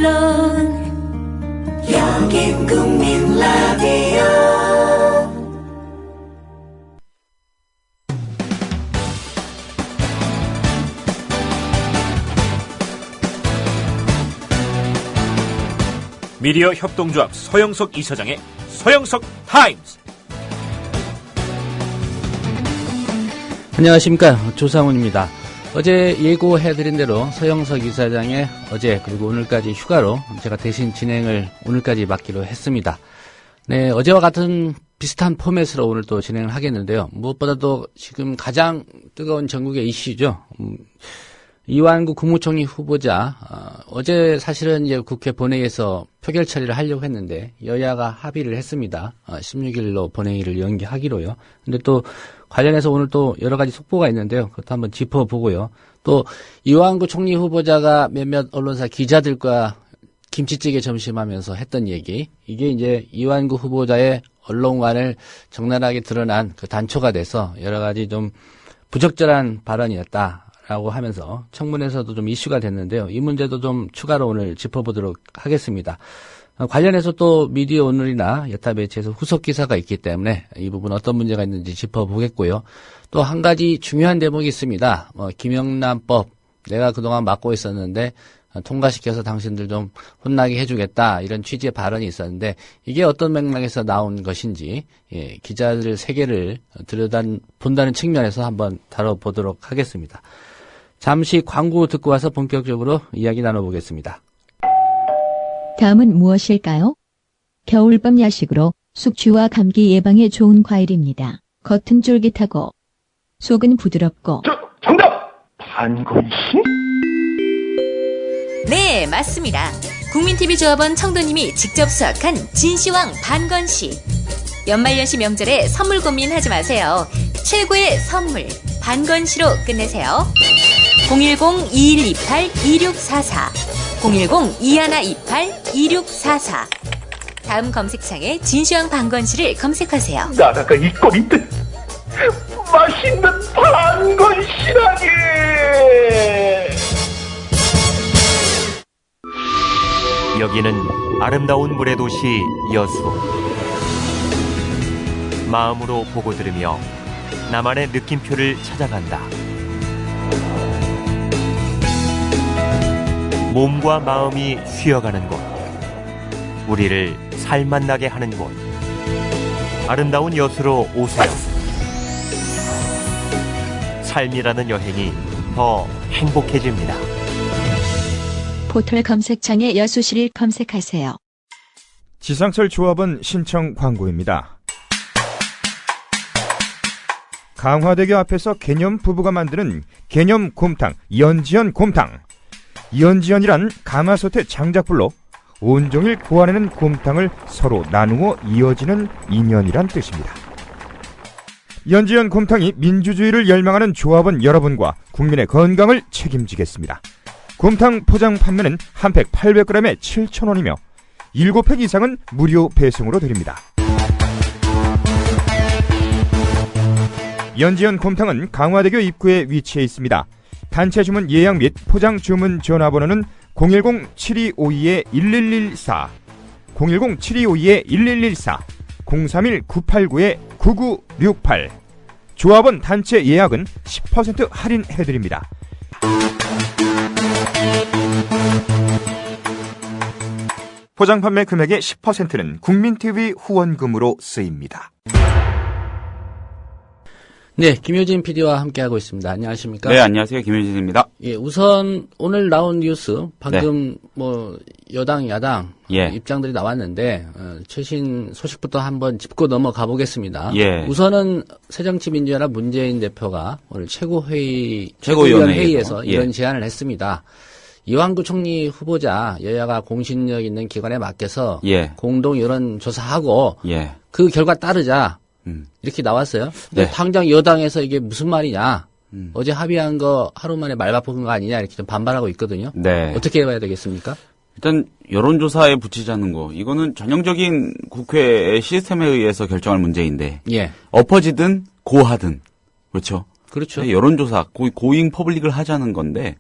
물론 여긴 국민 라디오. 미디어 협동조합 서영석 이사장의 서영석 타임스. 안녕하십니까, 조상훈입니다. 어제 예고해드린 대로 서영석 이사장의 어제 그리고 오늘까지 휴가로 제가 대신 진행을 오늘까지 맡기로 했습니다. 네, 어제와 같은 비슷한 포맷으로 오늘 또 진행을 하겠는데요. 무엇보다도 지금 가장 뜨거운 전국의 이슈죠. 이완구 국무총리 후보자, 어제 사실은 이제 국회 본회의에서 표결 처리를 하려고 했는데 여야가 합의를 했습니다. 16일로 본회의를 연기하기로요. 근데 또 관련해서 오늘 또 여러 가지 속보가 있는데요. 그것도 한번 짚어보고요. 또 이완구 총리 후보자가 몇몇 언론사 기자들과 김치찌개 점심하면서 했던 얘기, 이게 이제 이완구 후보자의 언론관을 적나라하게 드러난 그 단초가 돼서 여러 가지 좀 부적절한 발언이었다라고 하면서 청문회에서도 좀 이슈가 됐는데요. 이 문제도 좀 추가로 오늘 짚어보도록 하겠습니다. 관련해서 또 미디어 오늘이나 여타 매체에서 후속 기사가 있기 때문에 이 부분 어떤 문제가 있는지 짚어보겠고요. 또 한 가지 중요한 대목이 있습니다. 김영란법 내가 그동안 맡고 있었는데 통과시켜서 당신들 좀 혼나게 해주겠다, 이런 취지의 발언이 있었는데 이게 어떤 맥락에서 나온 것인지 기자들 세계를 들여다본다는 측면에서 한번 다뤄보도록 하겠습니다. 잠시 광고 듣고 와서 본격적으로 이야기 나눠보겠습니다. 다음은 무엇일까요? 겨울밤 야식으로 숙취와 감기 예방에 좋은 과일입니다. 겉은 쫄깃하고 속은 부드럽고. 정답! 반건씨? 네, 맞습니다. 국민TV조합원 청도님이 직접 수확한 진시황 반건씨. 연말연시 명절에 선물 고민하지 마세요. 최고의 선물 반건씨로 끝내세요. 010-2128-2644 010-2128-2644. 다음 검색창에 진시황 반건씨를 검색하세요. 나라가 있건 있듯 맛있는 반건씨라니. 여기는 아름다운 물의 도시 여수. 마음으로 보고 들으며 나만의 느낌표를 찾아간다. 몸과 마음이 쉬어가는 곳, 우리를 살맛나게 하는 곳, 아름다운 여수로 오세요. 삶이라는 여행이 더 행복해집니다. 포털 검색창에 여수시를 검색하세요. 지상철 조합원 신청 광고입니다. 강화대교 앞에서 개념 부부가 만드는 개념 곰탕, 연지연 곰탕. 연지연이란 가마솥의 장작불로 온종일 구워내는 곰탕을 서로 나누어 이어지는 인연이란 뜻입니다. 연지연 곰탕이 민주주의를 열망하는 조합원 여러분과 국민의 건강을 책임지겠습니다. 곰탕 포장 판매는 한 팩 800g에 7,000원이며 7팩 이상은 무료 배송으로 드립니다. 연지연 곰탕은 강화대교 입구에 위치해 있습니다. 단체 주문 예약 및 포장 주문 전화번호는 010-7252-1114, 010-7252-1114, 031-989-9968. 조합원 단체 예약은 10% 할인해드립니다. 포장 판매 금액의 10%는 국민TV 후원금으로 쓰입니다. 네, 김효진 PD와 함께하고 있습니다. 안녕하십니까? 네, 안녕하세요. 김효진입니다. 예, 우선 오늘 나온 뉴스, 방금 여당, 야당 입장들이 나왔는데 최신 소식부터 한번 짚고 넘어가 보겠습니다. 예. 우선은 새정치민주연합 문재인 대표가 오늘 최고위원회의에서 이런 제안을 했습니다. 이완구 총리 후보자 여야가 공신력 있는 기관에 맡겨서 공동 여론조사하고 그 결과 따르자. 이렇게 나왔어요. 근데 당장 여당에서 이게 무슨 말이냐. 어제 합의한 거 하루 만에 말 바꾼 거 아니냐 이렇게 좀 반발하고 있거든요. 네. 어떻게 해봐야 되겠습니까? 일단 여론조사에 붙이자는 거, 이거는 전형적인 국회의 시스템에 의해서 결정할 문제인데 엎어지든 고하든, 그렇죠? 그렇죠. 여론조사, 고잉 퍼블릭을 하자는 건데,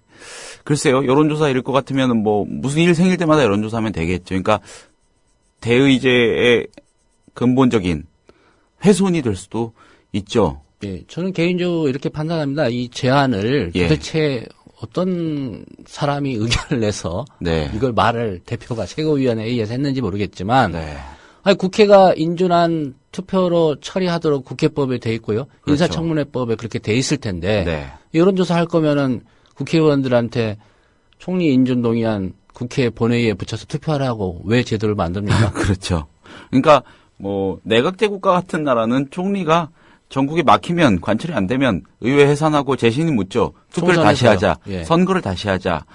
글쎄요, 여론조사일 것 같으면 뭐, 무슨 일 생길 때마다 여론조사하면 되겠죠. 그러니까, 대의제의 근본적인 훼손이 될 수도 있죠. 예, 저는 개인적으로 이렇게 판단합니다. 이 제안을 예. 도대체 어떤 사람이 의견을 내서 네. 이걸 말을 대표가 최고위원회에 의해서 했는지 모르겠지만 네. 아니, 국회가 인준한 투표로 처리하도록 국회법에 돼 있고요. 그렇죠. 인사청문회법에 그렇게 돼 있을 텐데 네. 여론조사 할 거면은 국회의원들한테 총리 인준 동의안 국회 본회의에 붙여서 투표하라고 왜 제도를 만듭니까? 그렇죠. 그러니까 뭐 내각제 국가 같은 나라는 총리가 전국에 막히면 관철이 안 되면 의회 해산하고 재신이 묻죠. 투표를 다시 하자. 예. 선거를 다시 하자.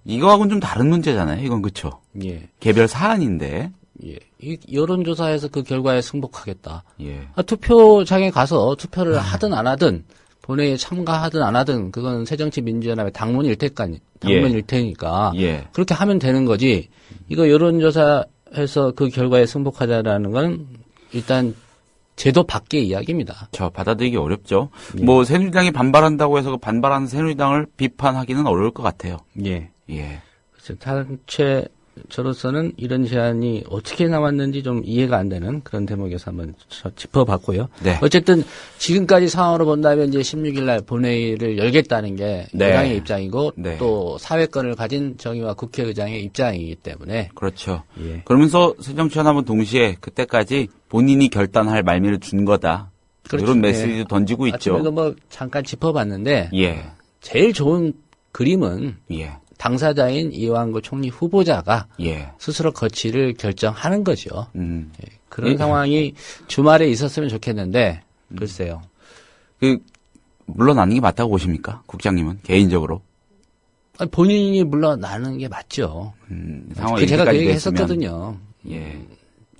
이거하고는 좀 다른 문제잖아요. 이건 그렇죠. 예. 개별 사안인데. 예. 이 여론조사에서 그 결과에 승복하겠다. 예. 투표장에 가서 투표를 하든 안 하든 본회의에 참가하든 안 하든 그건 새정치민주연합의 당론일 테니까 예. 그렇게 하면 되는 거지. 이거 여론조사에서 그 결과에 승복하자라는 건 일단 제도 밖의 이야기입니다. 저 받아들이기 어렵죠. 뭐 새누리당이 반발한다고 해서 그 반발하는 새누리당을 비판하기는 어려울 것 같아요. 예. 예. 그래서 단체 저로서는 이런 제안이 어떻게 나왔는지 좀 이해가 안 되는 그런 대목에서 한번 짚어봤고요. 네. 어쨌든 지금까지 상황으로 본다면 이제 16일 날 본회의를 열겠다는 게 네. 여당의 입장이고 네. 또 사회권을 가진 정의와 국회의장의 입장이기 때문에 그렇죠. 예. 그러면서 새정치연합은 동시에 그때까지 본인이 결단할 말미를 준 거다. 그렇죠. 이런 메시지도 예. 던지고 있죠. 아침에도 뭐 잠깐 짚어봤는데 예. 제일 좋은 그림은 예. 당사자인 이완구 총리 후보자가 예. 스스로 거취를 결정하는 거죠. 그런 예. 상황이 주말에 있었으면 좋겠는데 글쎄요. 물러나는 게 맞다고 보십니까? 국장님은 개인적으로. 아니, 본인이 물러나는 게 맞죠. 상황이 제가 그 이렇게까지 얘기 됐으면. 했었거든요. 예.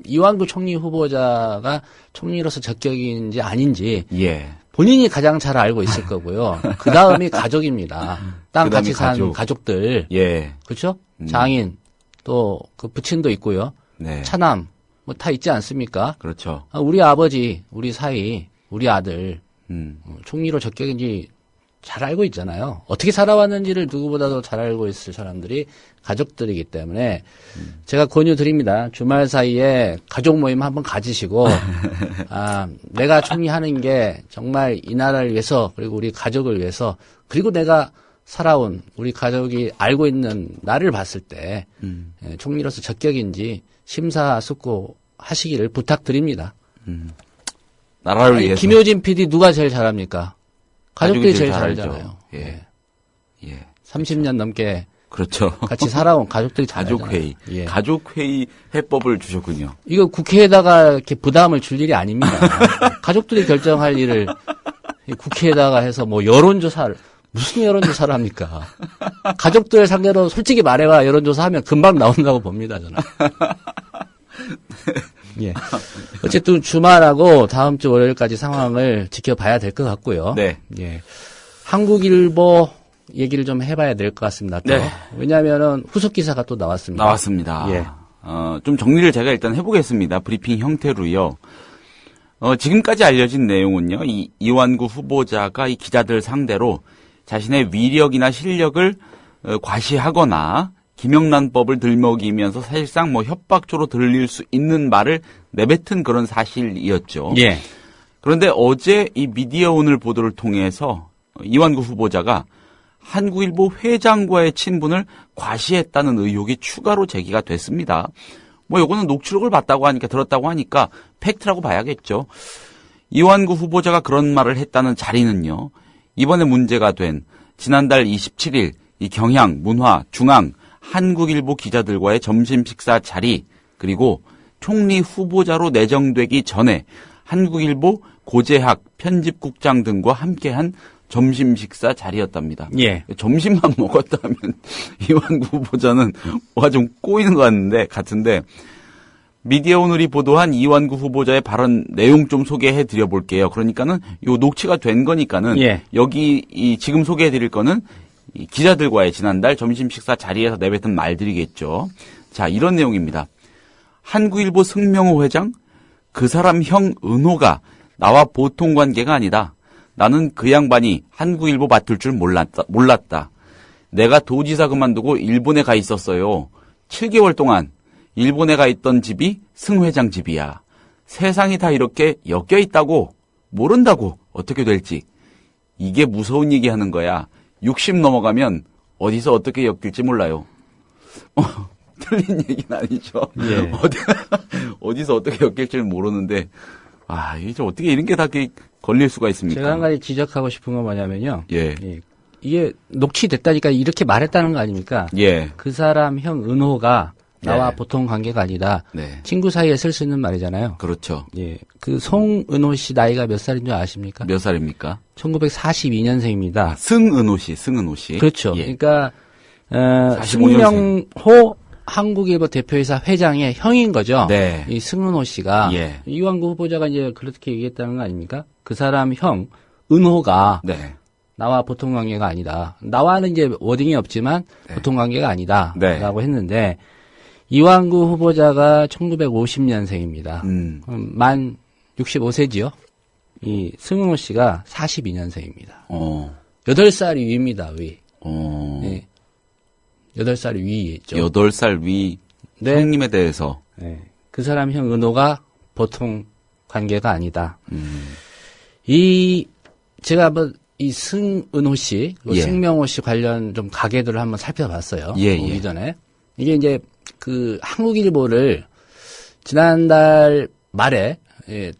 이완구 총리 후보자가 총리로서 적격인지 아닌지 예. 본인이 가장 잘 알고 있을 거고요. 그 다음이 가족입니다. 땅 그다음이 같이 산 가족. 가족들. 예. 그렇죠? 장인 또 그 부친도 있고요. 네. 차남 뭐 다 있지 않습니까? 그렇죠. 우리 아버지, 우리 사이, 우리 아들 총리로 적격인지 잘 알고 있잖아요. 어떻게 살아왔는지를 누구보다도 잘 알고 있을 사람들이 가족들이기 때문에 제가 권유 드립니다. 주말 사이에 가족 모임 한번 가지시고 내가 총리하는 게 정말 이 나라를 위해서 그리고 우리 가족을 위해서 그리고 내가 살아온 우리 가족이 알고 있는 나를 봤을 때 총리로서 적격인지 심사숙고하시기를 부탁드립니다. 나라를 위해서. 김효진 PD 누가 제일 잘합니까? 가족들이 제일 잘 잘하잖아요. 예. 예. 30년 넘게 그렇죠. 같이 살아온 가족들이 잘하잖아요. 가족회의. 예. 가족회의 해법을 주셨군요. 이거 국회에다가 이렇게 부담을 줄 일이 아닙니다. 가족들이 결정할 일을 국회에다가 해서 뭐 여론조사를 무슨 여론조사를 합니까? 가족들 상대로 솔직히 말해봐 여론조사하면 금방 나온다고 봅니다 저는. 예. 어쨌든 주말하고 다음 주 월요일까지 상황을 지켜봐야 될 것 같고요. 네. 예. 한국일보 얘기를 좀 해봐야 될 것 같습니다. 또. 네. 왜냐하면은 후속 기사가 또 나왔습니다. 나왔습니다. 예. 좀 정리를 제가 일단 해보겠습니다. 브리핑 형태로요. 지금까지 알려진 내용은요. 이완구 후보자가 이 기자들 상대로 자신의 위력이나 실력을 과시하거나 김영란법을 들먹이면서 사실상 뭐 협박조로 들릴 수 있는 말을 내뱉은 그런 사실이었죠. 예. 그런데 어제 이 미디어오늘 보도를 통해서 이완구 후보자가 한국일보 회장과의 친분을 과시했다는 의혹이 추가로 제기가 됐습니다. 뭐 요거는 녹취록을 봤다고 하니까 들었다고 하니까 팩트라고 봐야겠죠. 이완구 후보자가 그런 말을 했다는 자리는요. 이번에 문제가 된 지난달 27일 이 경향, 문화, 중앙, 한국일보 기자들과의 점심 식사 자리 그리고 총리 후보자로 내정되기 전에 한국일보 고재학 편집국장 등과 함께한 점심 식사 자리였답니다. 예. 점심만 먹었다면 이완구 후보자는 뭐가 좀 꼬이는 것 같은데 미디어오늘이 보도한 이완구 후보자의 발언 내용 좀 소개해 드려 볼게요. 그러니까는 요 녹취가 된 거니까는 예. 여기 지금 소개해 드릴 거는 이 기자들과의 지난달 점심 식사 자리에서 내뱉은 말들이겠죠. 자, 이런 내용입니다. 한국일보 승명호 회장, 그 사람 형 은호가 나와 보통 관계가 아니다. 나는 그 양반이 한국일보 맡을 줄 몰랐다. 내가 도지사 그만두고 일본에 가 있었어요. 7개월 동안 일본에 가 있던 집이 승 회장 집이야. 세상이 다 이렇게 엮여 있다고. 모른다고 어떻게 될지. 이게 무서운 얘기하는 거야. 60 넘어가면 어디서 어떻게 엮일지 몰라요. 틀린 얘기는 아니죠. 예. 어디서 어떻게 엮일지 모르는데 이게 어떻게 이런 게 다 걸릴 수가 있습니까? 제가 한 가지 지적하고 싶은 건 뭐냐면요. 예. 이게 녹취됐다니까 이렇게 말했다는 거 아닙니까? 예. 그 사람 형 은호가 나와 네. 보통 관계가 아니다. 네. 친구 사이에 쓸 수 있는 말이잖아요. 그렇죠. 예. 그 송은호 씨 나이가 몇 살인 줄 아십니까? 몇 살입니까? 1942년생입니다. 승은호 씨. 그렇죠. 예. 그러니까 45년생. 승명호 한국일보 대표이사 회장의 형인 거죠. 네. 이 승은호 씨가 예. 이완구 후보자가 이제 그렇게 얘기했다는 거 아닙니까? 그 사람 형 은호가 네. 나와 보통 관계가 아니다. 나와는 이제 워딩이 없지만 네. 보통 관계가 아니다. 네. 라고 했는데 이완구 후보자가 1950년생입니다. 만 65세지요. 이 승은호 씨가 42년생입니다. 8살 위입니다. 위. 네. 8살 위죠. 8살 위 네. 형님에 대해서. 네. 그 사람 형 은호가 보통 관계가 아니다. 제가 한번 이 승은호 씨, 예. 승명호 씨 관련 좀 가계들을 한번 살펴봤어요. 예, 오기 예. 전에. 이게 이제 그 한국일보를 지난달 말에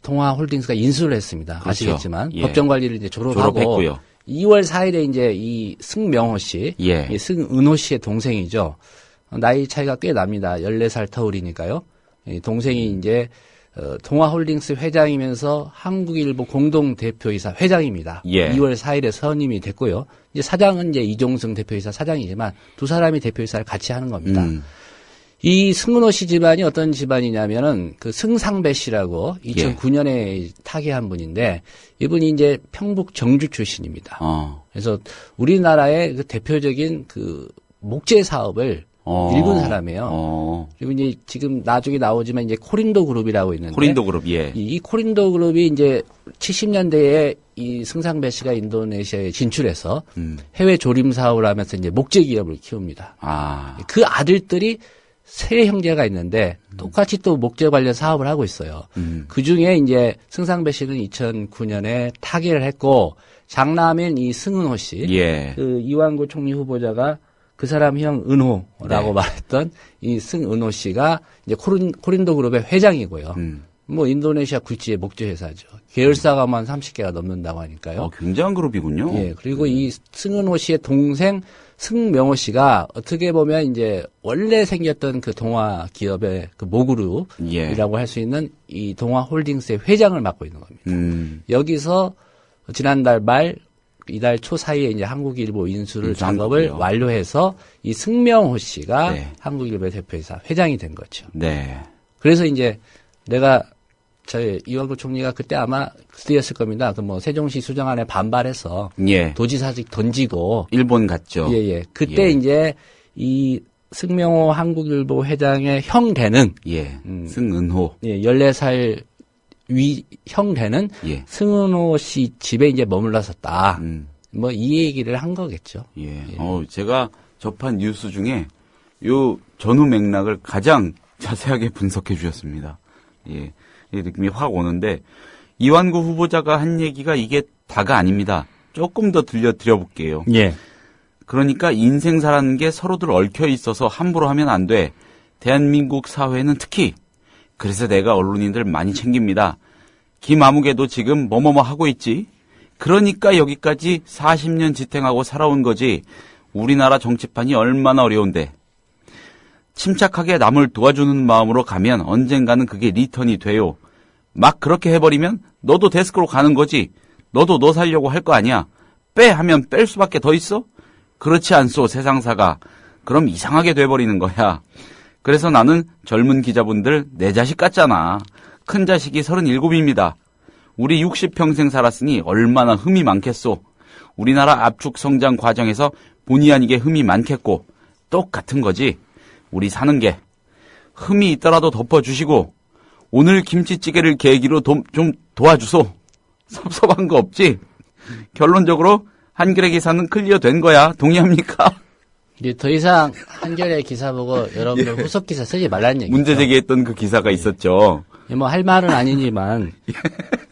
동아홀딩스가 인수를 했습니다. 그렇죠. 아시겠지만 예. 법정 관리를 이제 졸업하고 졸업했고요. 2월 4일에 이제 이 승명호 씨, 예. 이 승은호 씨의 동생이죠. 나이 차이가 꽤 납니다. 14살 터울이니까요. 이 동생이 이제 동아홀딩스 회장이면서 한국일보 공동대표이사 회장입니다. 예. 2월 4일에 선임이 됐고요. 이제 사장은 이제 이종승 대표이사 사장이지만 두 사람이 대표이사를 같이 하는 겁니다. 이 승은호 씨 집안이 어떤 집안이냐면은 그 승상배 씨라고 2009년에 타계한 분인데 이분이 이제 평북 정주 출신입니다. 그래서 우리나라의 그 대표적인 그 목재 사업을 일군 사람이에요. 그리고 이제 지금 나중에 나오지만 이제 코린도 그룹이라고 있는데 코린도 그룹, 예. 이 코린도 그룹이 이제 70년대에 이 승상배 씨가 인도네시아에 진출해서 해외 조림 사업을 하면서 이제 목재 기업을 키웁니다. 그 아들들이 세 형제가 있는데 똑같이 또 목재 관련 사업을 하고 있어요. 그 중에 이제 승상배 씨는 2009년에 타계를 했고 장남인 이 승은호 씨, 예. 그 이완구 총리 후보자가 그 사람 형 은호라고 네. 말했던 이 승은호 씨가 이제 코린도 그룹의 회장이고요. 뭐 인도네시아 굴지의 목재 회사죠. 계열사가 한 30개가 넘는다고 하니까요. 굉장한 그룹이군요. 예, 그리고 이 승은호 씨의 동생 승명호 씨가 어떻게 보면 이제 원래 생겼던 그 동화 기업의 그 모그룹이라고 할 수 있는 이 동화홀딩스의 회장을 맡고 있는 겁니다. 여기서 지난달 말 이달 초 사이에 이제 한국일보 인수를 작업을 완료해서 이 승명호 씨가 네. 한국일보 대표이사 회장이 된 거죠. 네. 그래서 이제 내가 저희 이완구 총리가 그때 아마 그때였을 겁니다. 그 뭐 세종시 수정안에 반발해서 예. 도지사직 던지고 일본 갔죠. 예예. 그때 예. 이제 이 승명호 한국일보 회장의 형 되는 예. 승은호. 예, 14살 위 형 되는 예. 승은호 씨 집에 이제 머물렀었다. 뭐 이 얘기를 한 거겠죠. 예. 제가 접한 뉴스 중에 요 전후 맥락을 가장 자세하게 분석해 주셨습니다. 예. 이 느낌이 확 오는데 이완구 후보자가 한 얘기가 이게 다가 아닙니다. 조금 더 들려드려 볼게요. 예. 그러니까 인생사라는 게 서로들 얽혀 있어서 함부로 하면 안 돼. 대한민국 사회는 특히. 그래서 내가 언론인들 많이 챙깁니다. 김아무개도 지금 뭐뭐뭐 하고 있지. 그러니까 여기까지 40년 지탱하고 살아온 거지. 우리나라 정치판이 얼마나 어려운데. 침착하게 남을 도와주는 마음으로 가면 언젠가는 그게 리턴이 돼요. 막 그렇게 해버리면 너도 데스크로 가는 거지. 너도 너 살려고 할 거 아니야. 빼 하면 뺄 수밖에 더 있어? 그렇지 않소 세상사가. 그럼 이상하게 돼버리는 거야. 그래서 나는 젊은 기자분들 내 자식 같잖아. 큰 자식이 37입니다. 우리 60평생 살았으니 얼마나 흠이 많겠소. 우리나라 압축 성장 과정에서 본의 아니게 흠이 많겠고 똑같은 거지. 우리 사는 게 흠이 있더라도 덮어주시고 오늘 김치찌개를 계기로 좀 도와주소. 섭섭한 거 없지? 결론적으로 한겨레 기사는 클리어된 거야. 동의합니까? 이제 더 이상 한겨레 기사 보고 여러분들 후속 기사 쓰지 말라는 얘기죠. 문제 제기했던 그 기사가 있었죠. 뭐 할 말은 아니지만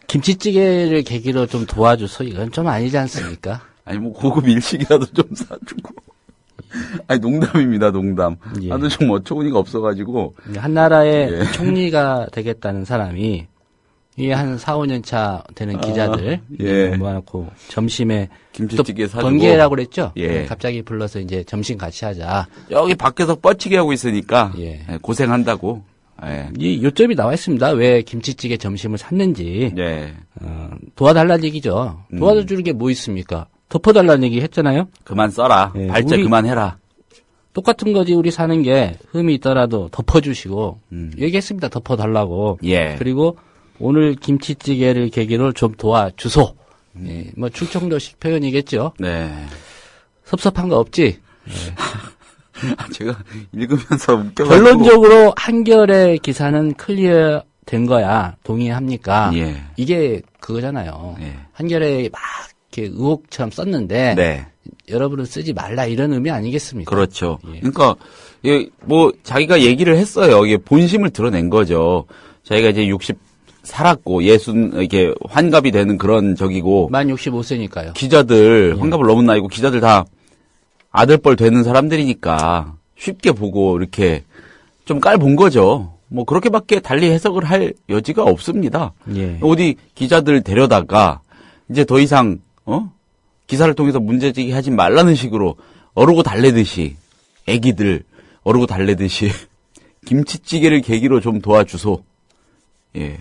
김치찌개를 계기로 좀 도와줘서 이건 좀 아니지 않습니까? 아니 뭐 고급 일식이라도 좀 사주고. 아니 농담입니다, 농담. 예. 나도 좀 어처구니가 없어가지고. 한나라의 총리가 되겠다는 사람이 이게 한 4, 5년 차 되는 기자들 모아놓고 점심에 김치찌개 사주고 번개라고 그랬죠? 예. 갑자기 불러서 이제 점심 같이 하자. 여기 밖에서 뻗치게 하고 있으니까 예. 고생한다고. 예. 이 요점이 나와 있습니다. 왜 김치찌개 점심을 샀는지. 예. 도와달라는 얘기죠. 도와주는 게 뭐 있습니까? 덮어달라는 얘기 했잖아요. 그만 써라. 예. 발제 그만해라. 똑같은 거지. 우리 사는 게 흠이 있더라도 덮어주시고 얘기했습니다. 덮어달라고. 예. 그리고 오늘 김치찌개를 계기로 좀 도와주소. 예, 뭐 충청도식 표현이겠죠. 네. 섭섭한 거 없지. 제가 읽으면서 웃겨가지고. 결론적으로 한겨레 기사는 클리어 된 거야. 동의합니까? 예. 이게 그거잖아요. 예. 한겨레에 막 이렇게 의혹처럼 썼는데 네. 여러분은 쓰지 말라 이런 의미 아니겠습니까? 그렇죠. 예. 그러니까 뭐 자기가 얘기를 했어요. 이게 본심을 드러낸 거죠. 자기가 이제 60 살았고 이게 환갑이 되는 그런 적이고 만 65세니까요. 기자들 환갑을 넘은 나이고 기자들 다 아들뻘 되는 사람들이니까 쉽게 보고 이렇게 좀 깔본 거죠. 뭐 그렇게밖에 달리 해석을 할 여지가 없습니다. 예. 어디 기자들 데려다가 이제 더 이상 기사를 통해서 문제제기 하지 말라는 식으로 어르고 달래듯이 애기들 어르고 달래듯이 김치찌개를 계기로 좀 도와주소. 예.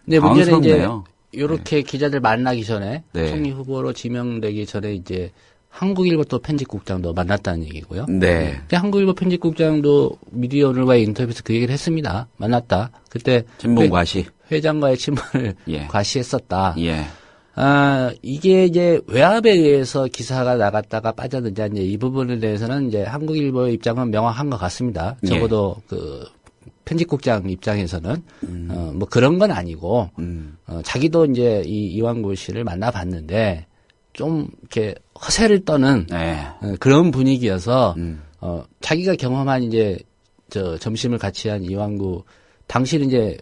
네, 문제는 이제 당황스럽네요. 이렇게 기자들 만나기 전에 네. 총리 후보로 지명되기 전에 이제 한국일보 또 편집국장도 만났다는 얘기고요. 네. 근데 한국일보 편집국장도 미디어 오늘과의 인터뷰에서 그 얘기를 했습니다. 만났다. 그때 친분 과시. 회장과의 친분을 예. 과시했었다. 예. 이게 이제 외압에 의해서 기사가 나갔다가 빠졌는지 이제 이 부분에 대해서는 이제 한국일보의 입장은 명확한 것 같습니다. 적어도 그 편집국장 입장에서는 뭐 그런 건 아니고 자기도 이제 이 이완구 씨를 만나봤는데 좀 이렇게 허세를 떠는 네. 그런 분위기여서 자기가 경험한 이제 점심을 같이 한 이완구 당시는 이제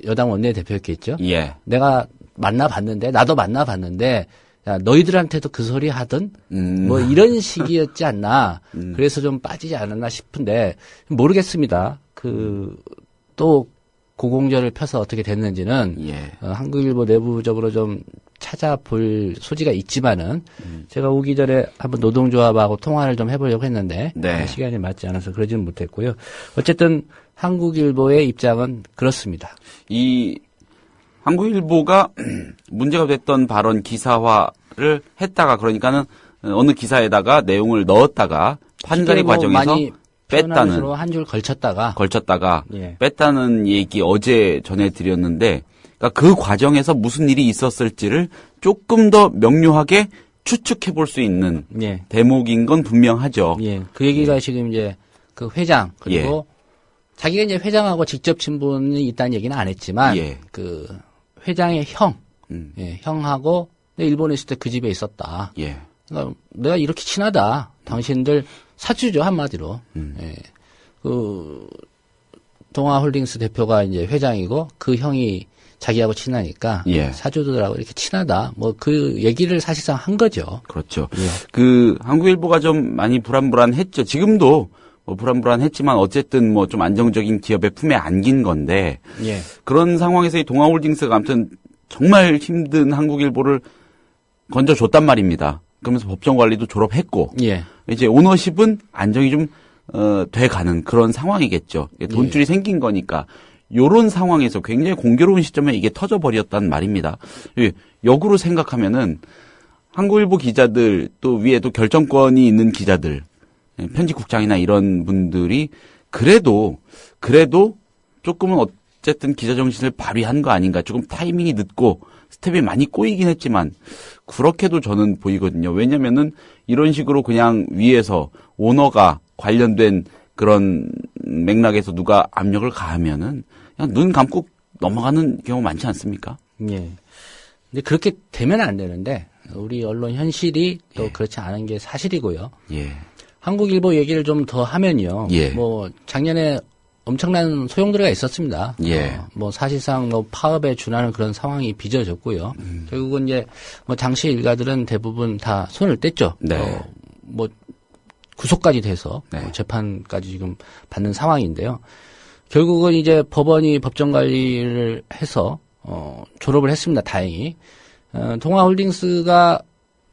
여당 원내대표였겠죠. 예. 내가 만나봤는데 나도 만나봤는데 야, 너희들한테도 그 소리 하든 뭐 이런 식이었지 않나. 그래서 좀 빠지지 않았나 싶은데 모르겠습니다. 또 고공전을 펴서 어떻게 됐는지는 예. 한국일보 내부적으로 좀 찾아볼 소지가 있지만은 제가 오기 전에 한번 노동조합하고 통화를 좀 해보려고 했는데 네. 시간이 맞지 않아서 그러지는 못했고요. 어쨌든 한국일보의 입장은 그렇습니다. 이 한국일보가 문제가 됐던 발언 기사화를 했다가 그러니까는 어느 기사에다가 내용을 넣었다가 판단의 과정에서 뺐다는 한 줄 걸쳤다가 예. 뺐다는 얘기 어제 전해드렸는데 그러니까 그 과정에서 무슨 일이 있었을지를 조금 더 명료하게 추측해 볼 수 있는 예. 대목인 건 분명하죠. 예. 그 얘기가 지금 이제 그 회장 그리고 자기가 이제 회장하고 직접 친분이 있다는 얘기는 안 했지만 그 회장의 형, 형하고 일본에 있을 때 그 집에 있었다. 예. 그러니까 내가 이렇게 친하다. 당신들 사주죠 한마디로. 예. 그 동아홀딩스 대표가 이제 회장이고 그 형이 자기하고 친하니까 사주들하고 이렇게 친하다. 뭐 그 얘기를 사실상 한 거죠. 그렇죠. 그 한국일보가 좀 많이 불안불안했죠. 지금도 뭐 불안불안했지만 어쨌든 뭐 좀 안정적인 기업의 품에 안긴 건데 그런 상황에서 이 동아홀딩스가 아무튼 정말 힘든 한국일보를 건져줬단 말입니다. 그러면서 법정 관리도 졸업했고 이제 오너십은 안정이 좀 돼가는 그런 상황이겠죠. 돈줄이 생긴 거니까 요런 상황에서 굉장히 공교로운 시점에 이게 터져버렸단 말입니다. 역으로 생각하면은 한국일보 기자들 또 위에도 결정권이 있는 기자들 편집국장이나 이런 분들이 그래도 조금은 어쨌든 기자 정신을 발휘한 거 아닌가. 조금 타이밍이 늦고 스텝이 많이 꼬이긴 했지만 그렇게도 저는 보이거든요. 왜냐면은 이런 식으로 그냥 위에서 오너가 관련된 그런 맥락에서 누가 압력을 가하면은 그냥 눈 감고 넘어가는 경우 많지 않습니까? 예. 근데 그렇게 되면 안 되는데 우리 언론 현실이 또 그렇지 않은 게 사실이고요. 예. 한국일보 얘기를 좀 더 하면요. 예. 뭐 작년에 엄청난 소용돌이가 있었습니다. 예. 뭐 사실상 뭐 파업에 준하는 그런 상황이 빚어졌고요. 결국은 이제 뭐 당시 일가들은 대부분 다 손을 뗐죠. 네. 뭐 구속까지 돼서 네. 뭐 재판까지 지금 받는 상황인데요. 결국은 이제 법원이 법정 관리를 해서 졸업을 했습니다. 다행히. 동아홀딩스가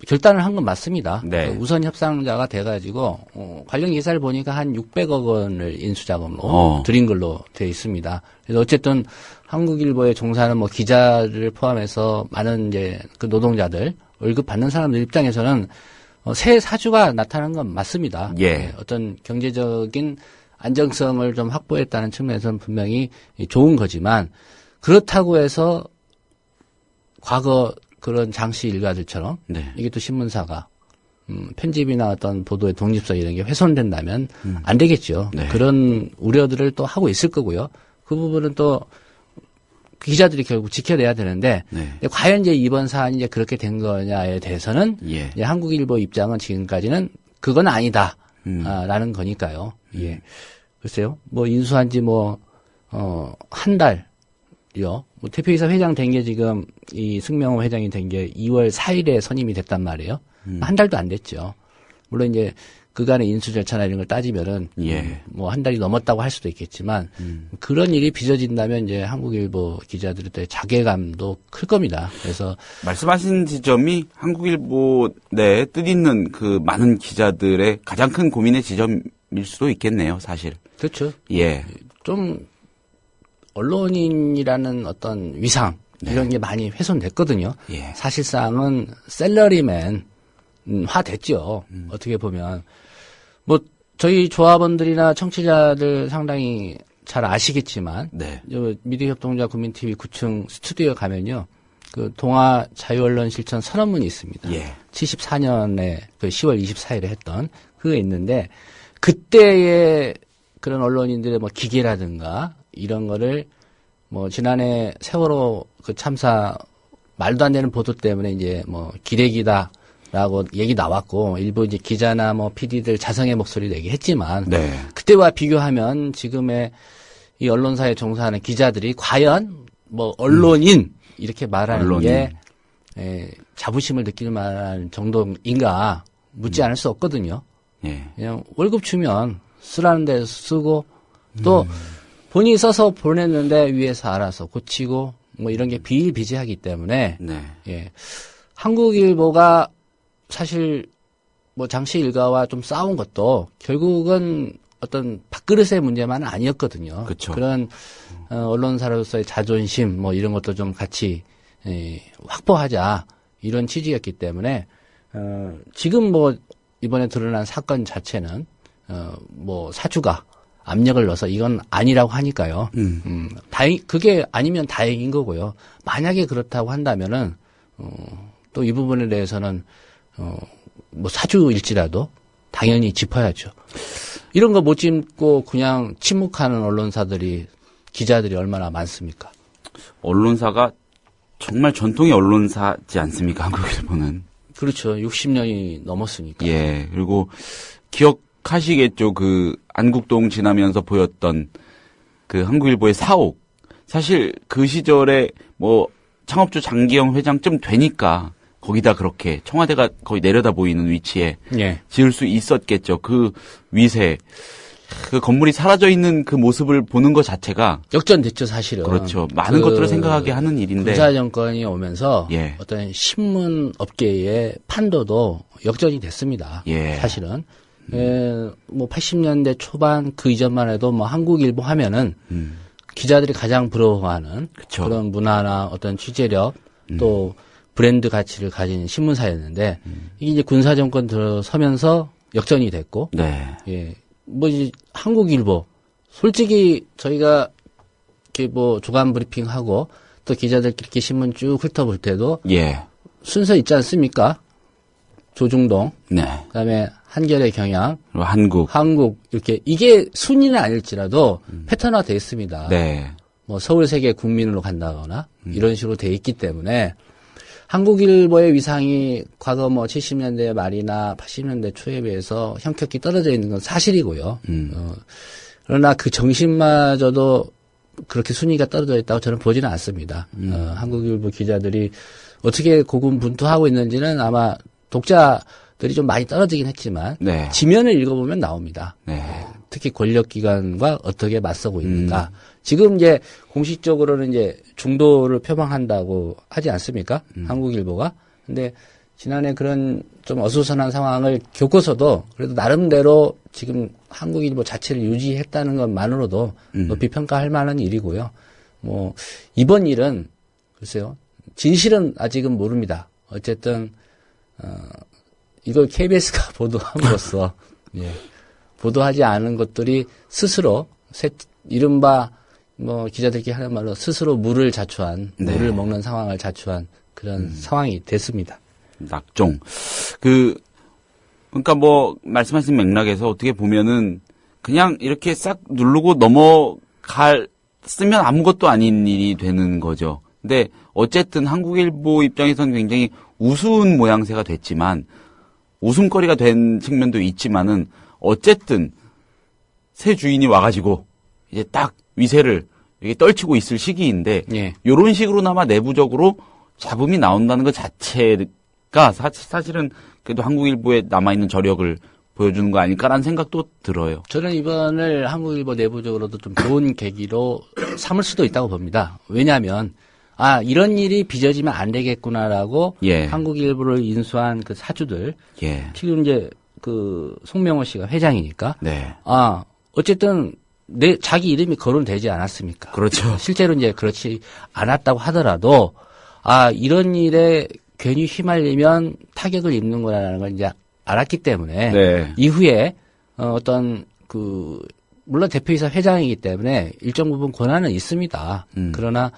결단을 한 건 맞습니다. 네. 우선 협상자가 돼가지고 관련 기사를 보니까 한 600억 원을 인수자금으로 드린 걸로 되어 있습니다. 그래서 어쨌든 한국일보에 종사하는 뭐 기자를 포함해서 많은 이제 그 노동자들 월급 받는 사람들 입장에서는 새 사주가 나타난 건 맞습니다. 예. 네, 어떤 경제적인 안정성을 좀 확보했다는 측면에서는 분명히 좋은 거지만 그렇다고 해서 과거 그런 장씨 일가들처럼 네. 이게 또 신문사가 편집이나 어떤 보도의 독립성 이런 게 훼손된다면 안 되겠죠. 네. 그런 우려들을 또 하고 있을 거고요. 그 부분은 또 기자들이 결국 지켜내야 되는데 네. 과연 이제 이번 사안이 이제 그렇게 된 거냐에 대해서는 예. 이제 한국일보 입장은 지금까지는 그건 아니다. 라는 거니까요. 예. 글쎄요. 뭐 인수한 지 한 달이요. 뭐 대표이사 회장 된 게 지금 이 승명호 회장이 된 게 2월 4일에 선임이 됐단 말이에요. 한 달도 안 됐죠. 물론 이제 그간의 인수 절차나 이런 걸 따지면은 예. 뭐 한 달이 넘었다고 할 수도 있겠지만 그런 일이 빚어진다면 이제 한국일보 기자들의 자괴감도 클 겁니다. 그래서 말씀하신 지점이 한국일보 내에 뜻있는 그 많은 기자들의 가장 큰 고민의 지점일 수도 있겠네요, 사실. 그렇죠. 예. 좀 언론인이라는 어떤 위상 이런 게 많이 훼손됐거든요. 예. 사실상은 셀러리맨 화 됐죠. 어떻게 보면 뭐 저희 조합원들이나 청취자들 상당히 잘 아시겠지만 네. 미디어협동조합 국민TV 9층 스튜디오에 가면요. 그 동아 자유언론 실천 선언문이 있습니다. 예. 74년에 그 10월 24일에 했던 그게 있는데 그때의 그런 언론인들의 뭐 기계라든가 이런 거를 뭐 지난해 세월호 그 참사 말도 안 되는 보도 때문에 이제 뭐 기레기다라고 얘기 나왔고 일부 이제 기자나 뭐 PD들 자성의 목소리도 얘기했지만 네. 그때와 비교하면 지금의 이 언론사에 종사하는 기자들이 과연 뭐 언론인 이렇게 말하는 언론인. 게 자부심을 느낄 만한 정도인가 묻지 않을 수 없거든요. 예. 그냥 월급 주면 쓰라는 데 쓰고 또 본인이 써서 보냈는데 위에서 알아서 고치고 뭐 이런 게 비일비재하기 때문에 네. 예. 한국일보가 사실 뭐 장씨 일가와 좀 싸운 것도 결국은 어떤 밥그릇의 문제만은 아니었거든요. 그쵸. 그런 언론사로서의 자존심 뭐 이런 것도 좀 같이 확보하자 이런 취지였기 때문에 지금 뭐 이번에 드러난 사건 자체는 뭐 사주가 압력을 넣어서 이건 아니라고 하니까요. 그게 아니면 다행인 거고요. 만약에 그렇다고 한다면은 또 이 부분에 대해서는 뭐 사주일지라도 당연히 짚어야죠. 이런 거 못 짚고 그냥 침묵하는 언론사들이 기자들이 얼마나 많습니까? 언론사가 정말 전통의 언론사지 않습니까? 한국일보는. 그렇죠. 60년이 넘었으니까. 예. 그리고 기억하시겠죠. 그 안국동 지나면서 보였던 그 한국일보의 사옥. 사실 그 시절에 뭐 창업주 장기영 회장쯤 되니까 거기다 그렇게 청와대가 거의 내려다 보이는 위치에 예. 지을 수 있었겠죠. 그 위세. 그 건물이 사라져 있는 그 모습을 보는 것 자체가 역전됐죠, 사실은. 그렇죠. 많은 것들을 생각하게 하는 일인데. 군사 정권이 오면서 예. 어떤 신문 업계의 판도도 역전이 됐습니다. 예. 사실은. 뭐 80년대 초반 그 이전만 해도 뭐 한국일보 하면은 기자들이 가장 부러워하는 그쵸. 그런 문화나 어떤 취재력 또 브랜드 가치를 가진 신문사였는데 이게 이제 군사 정권 들어서면서 역전이 됐고 네. 예. 뭐 이제 한국일보 솔직히 저희가 이렇게 뭐 주간 브리핑하고 또 기자들끼리 이렇게 신문 쭉 훑어볼 때도 예. 순서 있지 않습니까? 조중동, 네. 그다음에 한겨레 경향, 그리고 한국. 이렇게 이게 순위는 아닐지라도 패턴화 돼 있습니다. 네. 뭐 서울 세계 국민으로 간다거나 이런 식으로 돼 있기 때문에 한국일보의 위상이 과거 뭐 70년대 말이나 80년대 초에 비해서 현격히 떨어져 있는 건 사실이고요. 그러나 그 정신마저도 그렇게 순위가 떨어져 있다고 저는 보지는 않습니다. 한국일보 기자들이 어떻게 고군분투하고 있는지는 아마 독자들이 좀 많이 떨어지긴 했지만 네. 지면을 읽어보면 나옵니다. 네. 특히 권력기관과 어떻게 맞서고 있는가. 지금 이제 공식적으로는 이제 중도를 표방한다고 하지 않습니까? 한국일보가. 근데 지난해 그런 좀 어수선한 상황을 겪고서도 그래도 나름대로 지금 한국일보 자체를 유지했다는 것만으로도 높이 평가할 만한 일이고요. 뭐 이번 일은 글쎄요. 진실은 아직은 모릅니다. 어쨌든 이걸 KBS가 보도함으로써 예. 보도하지 않은 것들이 스스로 이른바 뭐 기자들끼리 하는 말로 스스로 물을 자초한 네. 물을 먹는 상황을 자초한 그런 상황이 됐습니다. 낙종. 그러니까 뭐 말씀하신 맥락에서 어떻게 보면은 그냥 이렇게 싹 누르고 쓰면 아무것도 아닌 일이 되는 거죠. 근데 어쨌든 한국일보 입장에서는 굉장히 우스운 모양새가 됐지만 웃음거리가 된 측면도 있지만은 어쨌든 새 주인이 와가지고 이제 딱 위세를 이렇게 떨치고 있을 시기인데 예. 이런 식으로나마 내부적으로 잡음이 나온다는 것 자체가 사실은 그래도 한국일보에 남아있는 저력을 보여주는 거 아닐까라는 생각도 들어요. 저는 이번을 한국일보 내부적으로도 좀 좋은 계기로 삼을 수도 있다고 봅니다. 왜냐하면 이런 일이 빚어지면 안 되겠구나라고 예. 한국일보를 인수한 그 사주들 예. 지금 이제 그 송명호 씨가 회장이니까 네. 어쨌든 자기 이름이 거론되지 않았습니까? 그렇죠. 실제로 이제 그렇지 않았다고 하더라도 이런 일에 괜히 휘말리면 타격을 입는구나라는 걸 이제 알았기 때문에 네. 이후에 물론 대표이사 회장이기 때문에 일정 부분 권한은 있습니다. 그러나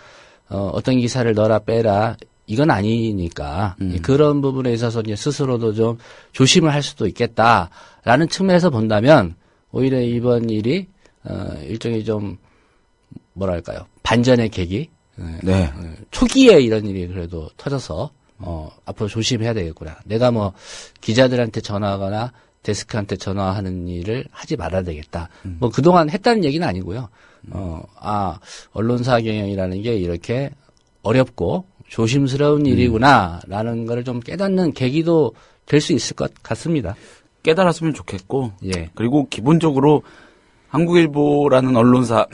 어떤 기사를 넣어라 빼라 이건 아니니까 그런 부분에 있어서 이제 스스로도 좀 조심을 할 수도 있겠다라는 측면에서 본다면 오히려 이번 일이 일종의 좀 뭐랄까요 반전의 계기. 네. 초기에 이런 일이 그래도 터져서 앞으로 조심해야 되겠구나. 내가 뭐 기자들한테 전화하거나 데스크한테 전화하는 일을 하지 말아야 되겠다. 뭐 그동안 했다는 얘기는 아니고요. 언론사 경영이라는 게 이렇게 어렵고 조심스러운 일이구나라는 거를 좀 깨닫는 계기도 될 수 있을 것 같습니다. 깨달았으면 좋겠고, 예. 그리고 기본적으로 한국일보라는 언론사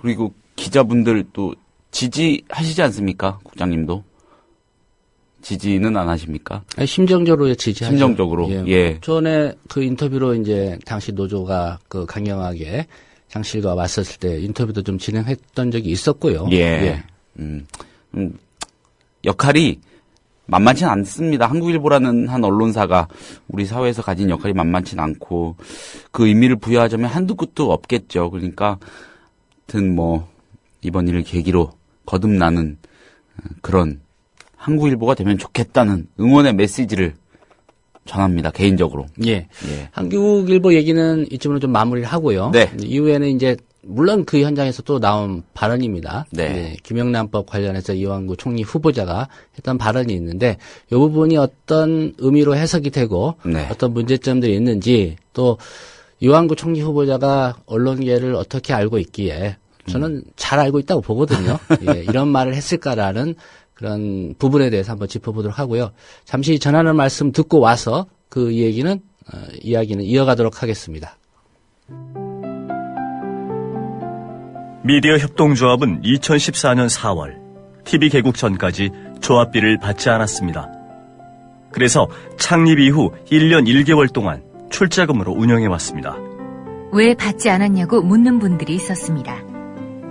그리고 기자분들 또 지지하시지 않습니까, 국장님도? 지지는 안 하십니까? 심정적으로 지지하죠. 심정적으로. 예. 전에 그 인터뷰로 이제 당시 노조가 그 강경하게 장실과 왔었을 때 인터뷰도 좀 진행했던 적이 있었고요. 예. 역할이 만만치는 않습니다. 한국일보라는 한 언론사가 우리 사회에서 가진 역할이 만만치는 않고 그 의미를 부여하자면 한두 끝도 없겠죠. 그러니까 하여튼 뭐 이번 일을 계기로 거듭나는 그런 한국일보가 되면 좋겠다는 응원의 메시지를 전합니다. 개인적으로. 예. 한국일보 얘기는 이쯤으로 좀 마무리를 하고요. 네. 이후에는 이제 물론 그 현장에서 또 나온 발언입니다. 네. 김영란법 관련해서 이완구 총리 후보자가 했던 발언이 있는데 이 부분이 어떤 의미로 해석이 되고 네. 어떤 문제점들이 있는지 또 이완구 총리 후보자가 언론계를 어떻게 알고 있기에 저는 잘 알고 있다고 보거든요. 예, 이런 말을 했을까라는 그런 부분에 대해서 한번 짚어보도록 하고요. 잠시 전하는 말씀 듣고 와서 그 이야기는 이어가도록 하겠습니다. 미디어 협동조합은 2014년 4월 TV 개국 전까지 조합비를 받지 않았습니다. 그래서 창립 이후 1년 1개월 동안 출자금으로 운영해왔습니다. 왜 받지 않았냐고 묻는 분들이 있었습니다.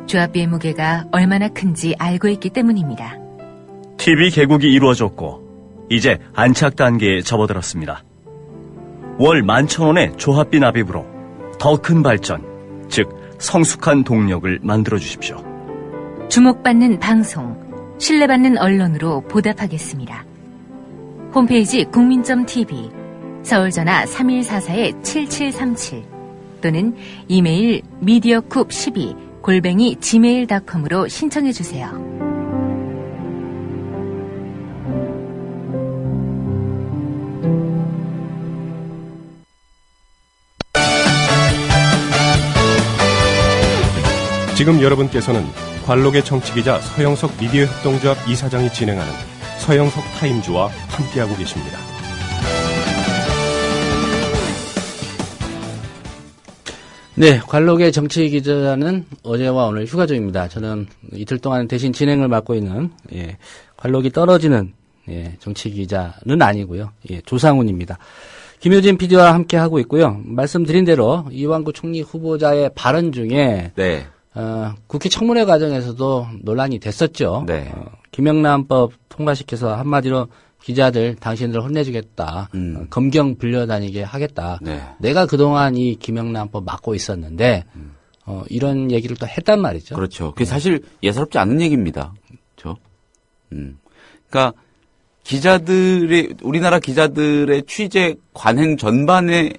조합비의 무게가 얼마나 큰지 알고 있기 때문입니다. TV 개국이 이루어졌고 이제 안착 단계에 접어들었습니다. 월 11,000원의 조합비 납입으로 더 큰 발전, 즉 성숙한 동력을 만들어주십시오. 주목받는 방송, 신뢰받는 언론으로 보답하겠습니다. 홈페이지 국민.tv, 서울전화 3144-7737 또는 이메일 mediacoup12@gmail.com으로 신청해주세요. 지금 여러분께서는 관록의 정치기자 서영석 미디어 협동조합 이사장이 진행하는 서영석 타임즈와 함께하고 계십니다. 네, 관록의 정치 기자는 어제와 오늘 휴가 중입니다. 저는 이틀 동안 대신 진행을 맡고 있는 관록이 떨어지는 정치 기자는 아니고요. 조상훈입니다. 김효진 PD와 함께 하고 있고요. 말씀드린 대로 이완구 총리 후보자의 발언 중에 국회 청문회 과정에서도 논란이 됐었죠. 김영란법 통과시켜서 한마디로 기자들 당신들 혼내주겠다. 검경 불려다니게 하겠다. 내가 그동안 이 김영란법 막고 있었는데 이런 얘기를 또 했단 말이죠. 그렇죠. 그게 사실 예사롭지 않은 얘기입니다. 그렇죠. 그러니까 우리나라 기자들의 취재 관행 전반에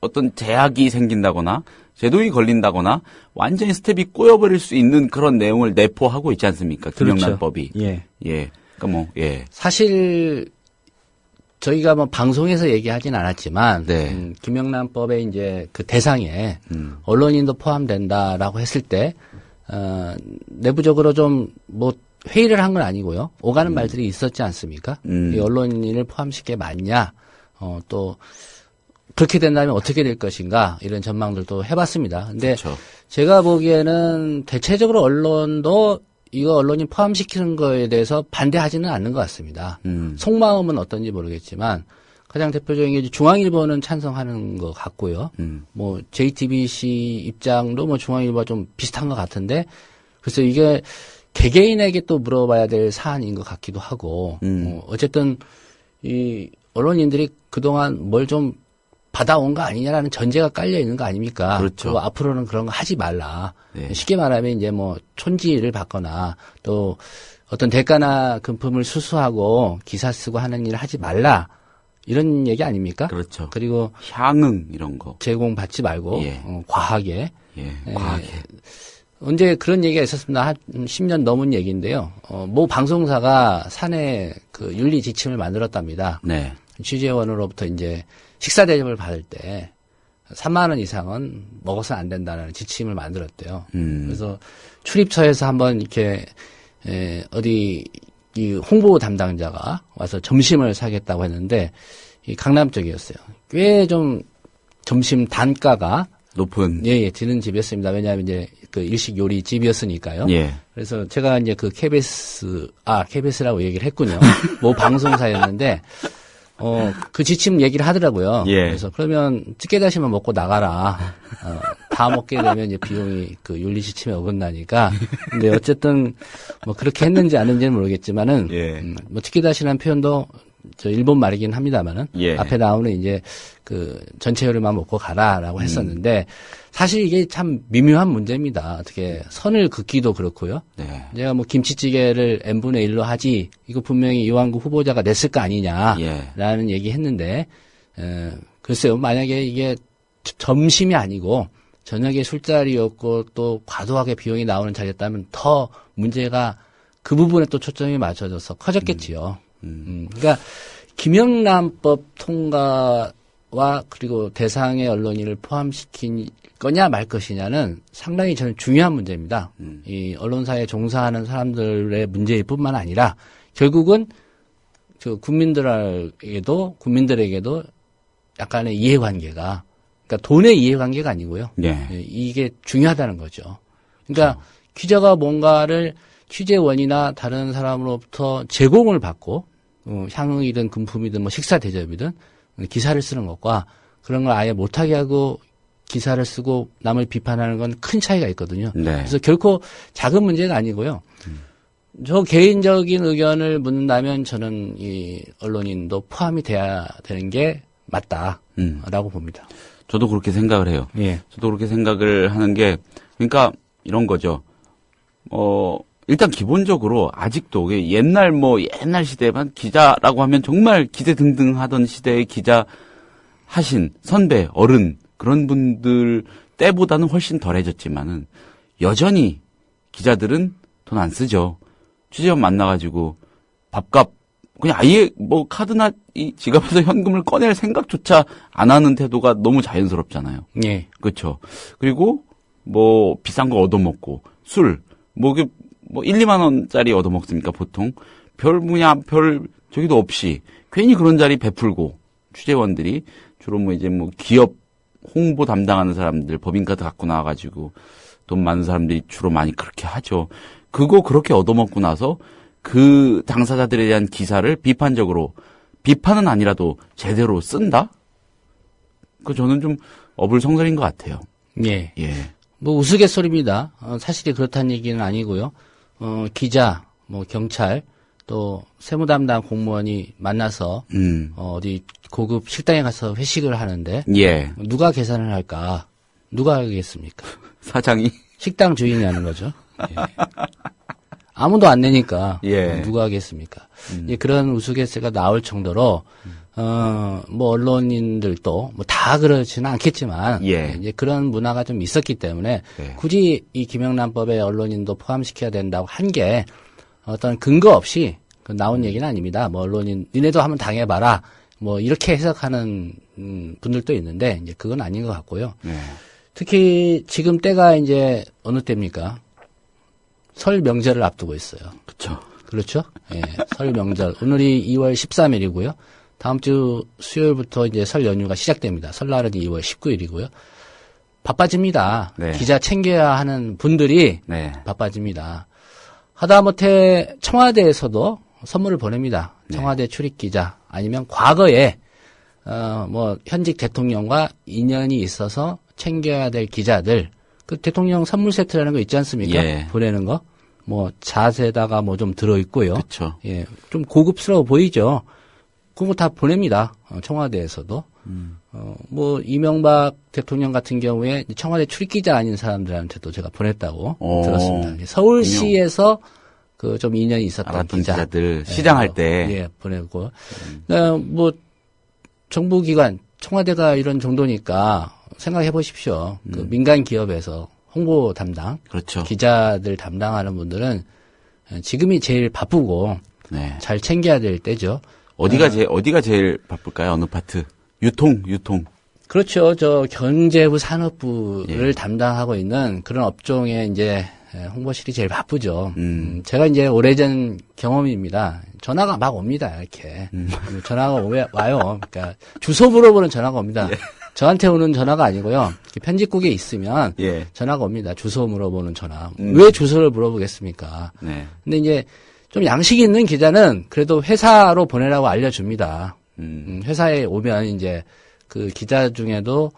어떤 제약이 생긴다거나 제동이 걸린다거나 완전히 스텝이 꼬여버릴 수 있는 그런 내용을 내포하고 있지 않습니까? 김영란법이. 사실 저희가 뭐 방송에서 얘기하진 않았지만 김영란법의 이제 그 대상에 언론인도 포함된다라고 했을 때 내부적으로 좀 뭐 회의를 한 건 아니고요. 오가는 말들이 있었지 않습니까? 이 언론인을 포함시키게 맞냐? 또 그렇게 된다면 어떻게 될 것인가? 이런 전망들도 해봤습니다. 근데 제가 보기에는 대체적으로 언론도 이거 언론인 포함시키는 거에 대해서 반대하지는 않는 것 같습니다. 속마음은 어떤지 모르겠지만 가장 대표적인 게 중앙일보는 찬성하는 것 같고요. 뭐 JTBC 입장도 뭐 중앙일보와 좀 비슷한 것 같은데 그래서 이게 개개인에게 또 물어봐야 될 사안인 것 같기도 하고 어쨌든 이 언론인들이 그동안 뭘 좀 받아온 거 아니냐라는 전제가 깔려 있는 거 아닙니까? 그리고 앞으로는 그런 거 하지 말라. 쉽게 말하면 이제 뭐 촌지를 받거나 또 어떤 대가나 금품을 수수하고 기사 쓰고 하는 일을 하지 말라. 이런 얘기 아닙니까? 그렇죠. 그리고 향응 이런 거 제공받지 말고 과하게. 과하게. 언제 그런 얘기가 있었습니다. 한 10년 넘은 얘기인데요. 모 방송사가 사내 그 윤리 지침을 만들었답니다. 취재원으로부터 이제 식사 대접을 받을 때 3만 원 이상은 먹어서는 안 된다는 지침을 만들었대요. 그래서 출입처에서 한번 이렇게 어디 이 홍보 담당자가 와서 점심을 사겠다고 했는데 이 강남 쪽이었어요. 꽤 좀 점심 단가가 높은 드는 집이었습니다. 왜냐하면 이제 그 일식 요리 집이었으니까요. 그래서 제가 이제 그 KBS라고 얘기를 했군요. 뭐 방송사였는데 그 지침 얘기를 하더라고요. 그래서 그러면 찌개다시만 먹고 나가라. 다 먹게 되면 이제 비용이 그 윤리 지침에 어긋나니까. 근데 어쨌든 뭐 그렇게 했는지 안 했는지는 모르겠지만은 뭐 찌개다시라는 표현도 저 일본 말이긴 합니다만은 앞에 나오는 이제 그 전체 요리만 먹고 가라라고 했었는데 사실 이게 참 미묘한 문제입니다. 어떻게 선을 긋기도 그렇고요. 제가 뭐 김치찌개를 n분의 1로 하지 이거 분명히 이완구 후보자가 냈을 거 아니냐라는 얘기했는데 글쎄요. 만약에 이게 점심이 아니고 저녁에 술자리였고 또 과도하게 비용이 나오는 자리였다면 더 문제가 그 부분에 또 초점이 맞춰져서 커졌겠지요. 그러니까 김영란법 통과와 그리고 대상의 언론인을 포함시킬 거냐 말 것이냐는 상당히 저는 중요한 문제입니다. 이 언론사에 종사하는 사람들의 문제일 뿐만 아니라 결국은 저 국민들에게도 약간의 이해관계가 그러니까 돈의 이해관계가 아니고요. 이게 중요하다는 거죠. 그러니까 기자가 뭔가를 취재원이나 다른 사람으로부터 제공을 받고 향응이든 금품이든 뭐 식사 대접이든 기사를 쓰는 것과 그런 걸 아예 못하게 하고 기사를 쓰고 남을 비판하는 건 큰 차이가 있거든요. 그래서 결코 작은 문제가 아니고요. 저 개인적인 의견을 묻는다면 저는 이 언론인도 포함이 돼야 되는 게 맞다라고 봅니다. 저도 그렇게 생각을 해요. 저도 그렇게 생각을 하는 게 그러니까 이런 거죠. 일단 기본적으로 아직도 옛날 시대만 기자라고 하면 정말 기세등등하던 시대의 기자 하신 선배, 어른 그런 분들 때보다는 훨씬 덜해졌지만은 여전히 기자들은 돈 안 쓰죠. 취재원 만나가지고 밥값 그냥 아예 뭐 카드나 이 지갑에서 현금을 꺼낼 생각조차 안 하는 태도가 너무 자연스럽잖아요. 그렇죠. 그리고 뭐 비싼 거 얻어먹고 술, 뭐 1, 2만 원짜리 얻어먹습니까, 보통? 별 저기도 없이 괜히 그런 자리 베풀고, 취재원들이 주로 기업 홍보 담당하는 사람들, 법인카드 갖고 나와가지고 돈 많은 사람들이 주로 많이 그렇게 하죠. 그거 그렇게 얻어먹고 나서 그 당사자들에 대한 기사를 비판적으로, 비판은 아니라도 제대로 쓴다? 저는 좀 어불성설인 것 같아요. 예. 우스갯소리입니다. 사실이 그렇다는 얘기는 아니고요. 기자, 경찰, 또 세무 담당 공무원이 만나서 어디 고급 식당에 가서 회식을 하는데 예. 누가 계산을 할까? 누가 하겠습니까? 사장이? 식당 주인이 하는 거죠. 예. 아무도 안 내니까 예. 누가 하겠습니까? 그런 우스갯소리가 나올 정도로 언론인들도 다 그렇지는 않겠지만 예. 이제 그런 문화가 좀 있었기 때문에 네. 굳이 이 김영란법에 언론인도 포함시켜야 된다고 한 게 어떤 근거 없이 나온 얘기는 아닙니다. 언론인 니네도 한번 당해봐라. 이렇게 해석하는 분들도 있는데 이제 그건 아닌 것 같고요. 네. 특히 지금 때가 이제 어느 때입니까? 설 명절을 앞두고 있어요. 그렇죠? 예, 설 명절. 오늘이 2월 13일이고요. 다음 주 수요일부터 이제 설 연휴가 시작됩니다. 설날은 2월 19일이고요. 바빠집니다. 네. 기자 챙겨야 하는 분들이 네. 바빠집니다. 하다못해 청와대에서도 선물을 보냅니다. 청와대 출입 기자 아니면 과거에 현직 대통령과 인연이 있어서 챙겨야 될 기자들, 그 대통령 선물 세트라는 거 있지 않습니까? 예. 보내는 거. 자세다가 좀 들어있고요. 그쵸. 예. 좀 고급스러워 보이죠? 그거 다 보냅니다. 청와대에서도. 이명박 대통령 같은 경우에 청와대 출입기자 아닌 사람들한테도 제가 보냈다고 들었습니다. 서울시에서 좀 인연이 있었던 기자들 시장할 때. 예, 보내고. 정부기관, 청와대가 이런 정도니까 생각해 보십시오. 민간 기업에서 홍보 담당. 그렇죠. 기자들 담당하는 분들은 지금이 제일 바쁘고. 네. 잘 챙겨야 될 때죠. 어디가 제일 바쁠까요? 어느 파트? 유통. 그렇죠. 경제부 산업부를 담당하고 있는 그런 업종에 이제 홍보실이 제일 바쁘죠. 제가 이제 오래전 경험입니다. 전화가 막 옵니다. 이렇게. 전화가 와요. 그러니까 주소 물어보는 전화가 옵니다. 예. 저한테 오는 전화가 아니고요. 편집국에 있으면 예. 전화가 옵니다. 주소 물어보는 전화. 왜 주소를 물어보겠습니까? 네. 근데 이제 좀 양식 있는 기자는 그래도 회사로 보내라고 알려줍니다. 회사에 오면 이제 그 기자 중에도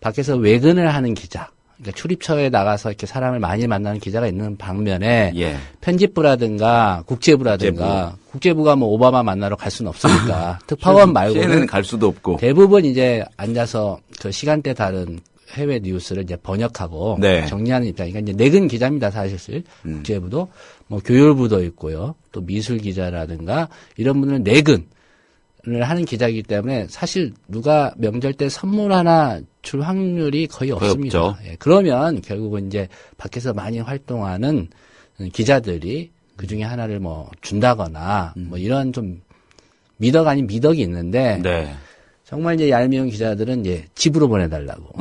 밖에서 외근을 하는 기자, 그러니까 출입처에 나가서 이렇게 사람을 많이 만나는 기자가 있는 방면에 예. 편집부라든가 국제부라든가 국제부가 오바마 만나러 갈 수는 없으니까 특파원 말고는 갈 수도 없고 대부분 이제 앉아서 그 시간대 다른 해외 뉴스를 이제 번역하고 네. 정리하는 입장이니까 이제 내근 기자입니다, 사실. 국제부도 교율부도 있고요. 또 미술 기자라든가 이런 분들은 내근을 하는 기자이기 때문에 사실 누가 명절 때 선물 하나 줄 확률이 거의 없습니다. 예, 그러면 결국은 이제 밖에서 많이 활동하는 기자들이 그 중에 하나를 준다거나 이런 좀 미덕 아닌 미덕이 있는데 네. 정말 이제 얄미운 기자들은 이제 집으로 보내달라고.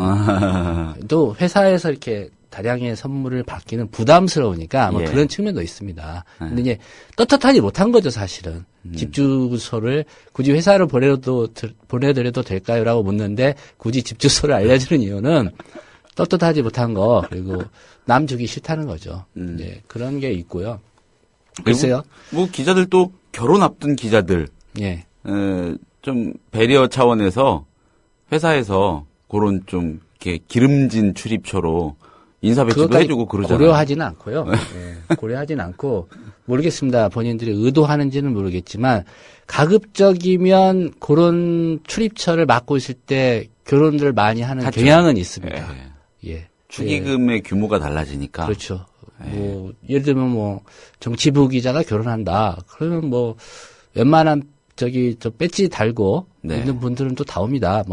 또 회사에서 이렇게 다량의 선물을 받기는 부담스러우니까 예. 그런 측면도 있습니다. 근데 이제 떳떳하지 못한 거죠, 사실은. 집 주소를 굳이 회사로 보내드려도 될까요?라고 묻는데 굳이 집 주소를 알려주는 이유는 떳떳하지 못한 거, 그리고 남 주기 싫다는 거죠. 네, 그런 게 있고요. 글쎄요. 기자들도 결혼 앞둔 기자들. 예. 좀 배려 차원에서 회사에서 그런 좀 이렇게 기름진 출입처로 인사배치도 해주고 그러잖아요. 고려하지는 않고요. 네, 고려하지는 않고 모르겠습니다. 본인들이 의도하는지는 모르겠지만 가급적이면 그런 출입처를 맡고 있을 때 결혼들을 많이 하는 하죠. 경향은 있습니다. 예. 축의금의 규모가 달라지니까. 그렇죠. 예를 들면 정치부 기자가 결혼한다. 그러면 웬만한 저 배지 달고 있는 분들은 또 다 옵니다.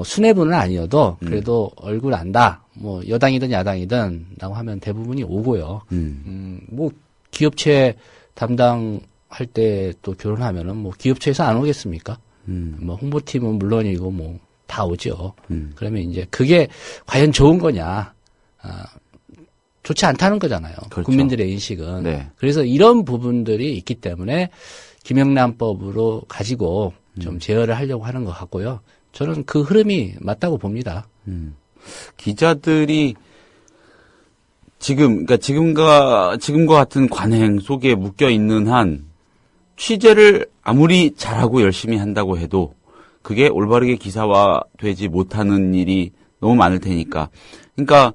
수뇌부는 아니어도 그래도 얼굴 안다. 여당이든 야당이든 라고 하면 대부분이 오고요. 기업체 담당할 때 또 결혼하면은 기업체에서 안 오겠습니까? 홍보팀은 물론이고 다 오죠. 그러면 이제 그게 과연 좋은 거냐. 좋지 않다는 거잖아요. 그렇죠. 국민들의 인식은. 네. 그래서 이런 부분들이 있기 때문에 김영란법으로 가지고 좀 제어를 하려고 하는 것 같고요. 저는 그 흐름이 맞다고 봅니다. 기자들이 그러니까 지금과 같은 관행 속에 묶여 있는 한 취재를 아무리 잘하고 열심히 한다고 해도 그게 올바르게 기사화되지 못하는 일이 너무 많을 테니까. 그러니까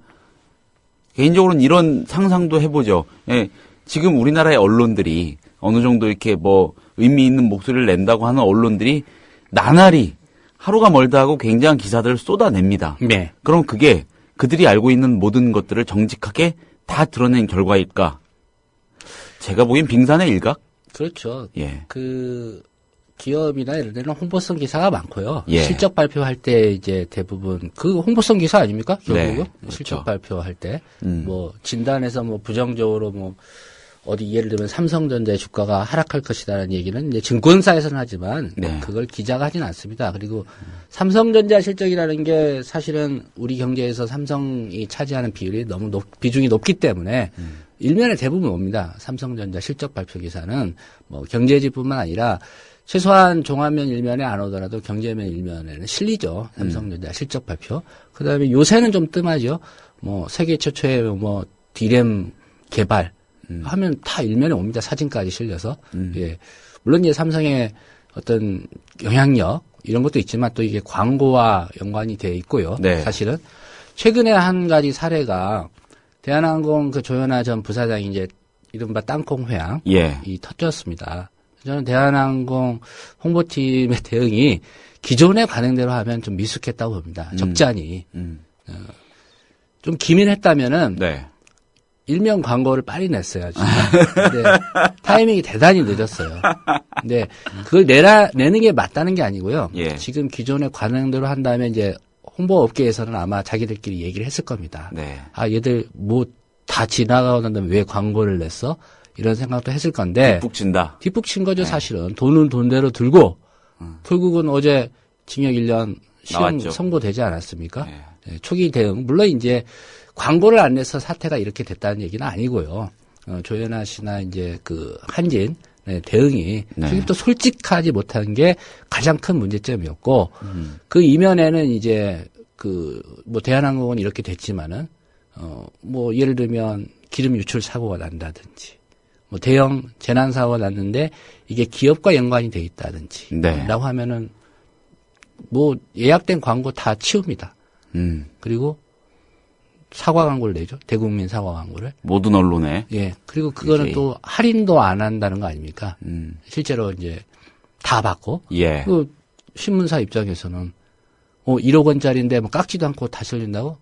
개인적으로는 이런 상상도 해보죠. 예, 지금 우리나라의 언론들이 어느 정도 이렇게 뭐 의미 있는 목소리를 낸다고 하는 언론들이 나날이 하루가 멀다 하고 굉장한 기사들을 쏟아냅니다. 네. 그럼 그게 그들이 알고 있는 모든 것들을 정직하게 다 드러낸 결과일까? 제가 보기엔 빙산의 일각? 그렇죠. 예. 그 기업이나 이런 데는 홍보성 기사가 많고요. 예. 실적 발표할 때 이제 대부분 그 홍보성 기사 아닙니까? 결국은 네, 그렇죠. 실적 발표할 때 뭐 진단에서 뭐 부정적으로 뭐 어디 예를 들면 삼성전자의 주가가 하락할 것이다라는 얘기는 이제 증권사에서는 하지만 네. 그걸 기자가 하진 않습니다. 그리고 삼성전자 실적이라는 게 사실은 우리 경제에서 삼성이 차지하는 비율이 너무 비중이 높기 때문에 일면에 대부분 옵니다. 삼성전자 실적 발표 기사는 뭐 경제지뿐만 아니라 최소한 종합면 일면에 안 오더라도 경제면 일면에는 실리죠. 삼성전자 실적 발표. 그다음에 요새는 좀 뜸하죠. 뭐 세계 최초의 뭐 디램 개발 하면 다 일면에 옵니다. 사진까지 실려서. 예. 물론 이제 삼성의 어떤 영향력 이런 것도 있지만 또 이게 광고와 연관이 돼 있고요. 네. 사실은 최근에 한 가지 사례가 대한항공 그 조현아 전 부사장이 이제 이른바 땅콩 회항 예. 이 터졌습니다. 저는 대한항공 홍보팀의 대응이 기존의 관행대로 하면 좀 미숙했다고 봅니다. 적잖이. 좀 기민했다면은 네. 일명 광고를 빨리 냈어야지. 근데 타이밍이 대단히 늦었어요. 근데 그걸 내는 게 맞다는 게 아니고요. 예. 지금 기존의 관행대로 한다면 이제 홍보업계에서는 아마 자기들끼리 얘기를 했을 겁니다. 네. 아, 얘들 뭐 다 지나가고 난 다음에 왜 광고를 냈어? 이런 생각도 했을 건데. 뒷북친다. 뒷북친 거죠, 사실은. 돈은 돈대로 들고, 결국은 어제 징역 1년 시형 선고되지 않았습니까? 네, 초기 대응. 물론 이제 광고를 안 내서 사태가 이렇게 됐다는 얘기는 아니고요. 조현아 씨나 이제 그 한진 대응이 네. 또 솔직하지 못한 게 가장 큰 문제점이었고 그 이면에는 이제 그 뭐 대한항공은 이렇게 됐지만은 뭐 예를 들면 기름 유출 사고가 난다든지 뭐 대형 재난 사고가 났는데 이게 기업과 연관이 돼 있다든지 네. 라고 하면은 뭐 예약된 광고 다 치웁니다. 그리고 사과 광고를 내죠. 대국민 사과 광고를. 모든 언론에. 예. 그리고 그거는 또 할인도 안 한다는 거 아닙니까? 실제로 이제 다 받고. 예. 그 신문사 입장에서는 1억 원짜리인데 뭐 깎지도 않고 다 실린다고?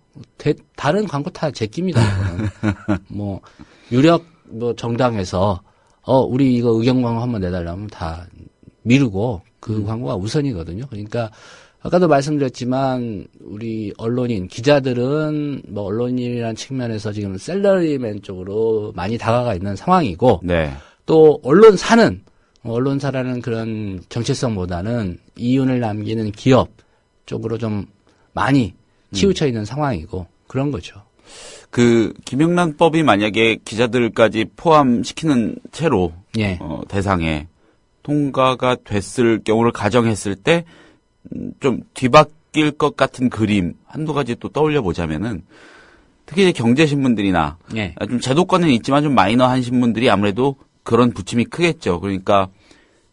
다른 광고 다 제낍니다. 뭐 유력 뭐 정당에서 우리 이거 의경 광고 한번 내달라면 다 미루고 그 광고가 우선이거든요. 그러니까 아까도 말씀드렸지만 우리 언론인 기자들은 뭐 언론인이라는 측면에서 지금 셀러리맨 쪽으로 많이 다가가 있는 상황이고 네. 또 언론사라는 그런 정체성보다는 이윤을 남기는 기업 쪽으로 좀 많이 치우쳐 있는 상황이고 그런 거죠. 그 김영란법이 만약에 기자들까지 포함시키는 채로 예. 대상에 통과가 됐을 경우를 가정했을 때 좀 뒤바뀔 것 같은 그림 한두 가지 또 떠올려 보자면은 특히 이제 경제신문들이나 예. 좀 제도권은 있지만 좀 마이너한 신문들이 아무래도 그런 부침이 크겠죠. 그러니까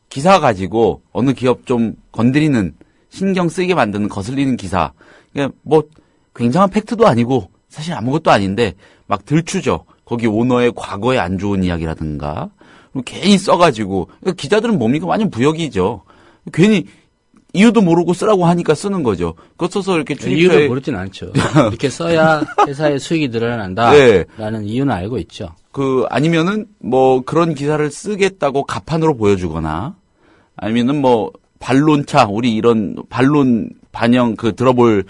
기사 가지고 어느 기업 좀 건드리는 신경 쓰이게 만드는 거슬리는 기사. 그러니까 뭐 굉장한 팩트도 아니고 사실 아무것도 아닌데 막 들추죠. 거기 오너의 과거의 안 좋은 이야기라든가 괜히 써가지고 그러니까 기자들은 뭡니까 완전 부역이죠. 괜히 이유도 모르고 쓰라고 하니까 쓰는 거죠. 그거 써서 이렇게 이유를 모르진 않죠. 이렇게 써야 회사의 수익이 늘어난다라는 네. 이유는 알고 있죠. 아니면은 뭐 그런 기사를 쓰겠다고 가판으로 보여주거나 아니면은 뭐 반론차 우리 이런 반론 반영 들어볼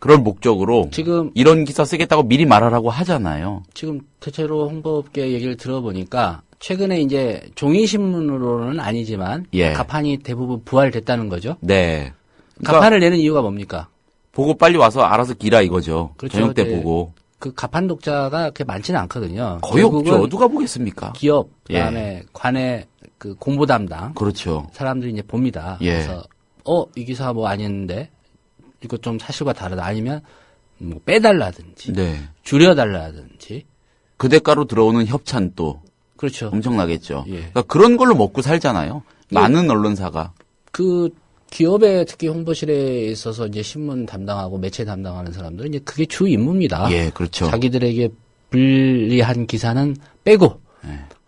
그런 목적으로 지금 이런 기사 쓰겠다고 미리 말하라고 하잖아요. 지금 대체로 홍보업계 얘기를 들어보니까 최근에 이제 종이신문으로는 아니지만 예. 가판이 대부분 부활됐다는 거죠. 네. 그러니까 가판을 내는 이유가 뭡니까? 보고 빨리 와서 알아서 기라 이거죠. 그렇죠. 저녁 때 보고. 그 가판 독자가 그렇게 많지는 않거든요. 거의 없죠. 누가 보겠습니까? 기업, 그다음에 관의 그 공보 담당. 그렇죠. 사람들이 이제 봅니다. 그래서 이 기사 뭐 아니었는데 이거 좀 사실과 다르다. 아니면 뭐 빼달라든지, 줄여달라든지. 그 대가로 들어오는 협찬 또. 그렇죠. 엄청나겠죠. 그러니까 그런 걸로 먹고 살잖아요. 많은 언론사가. 그 기업의 특히 홍보실에 있어서 이제 신문 담당하고 매체 담당하는 사람들은 이제 그게 주 임무입니다. 그렇죠. 자기들에게 불리한 기사는 빼고,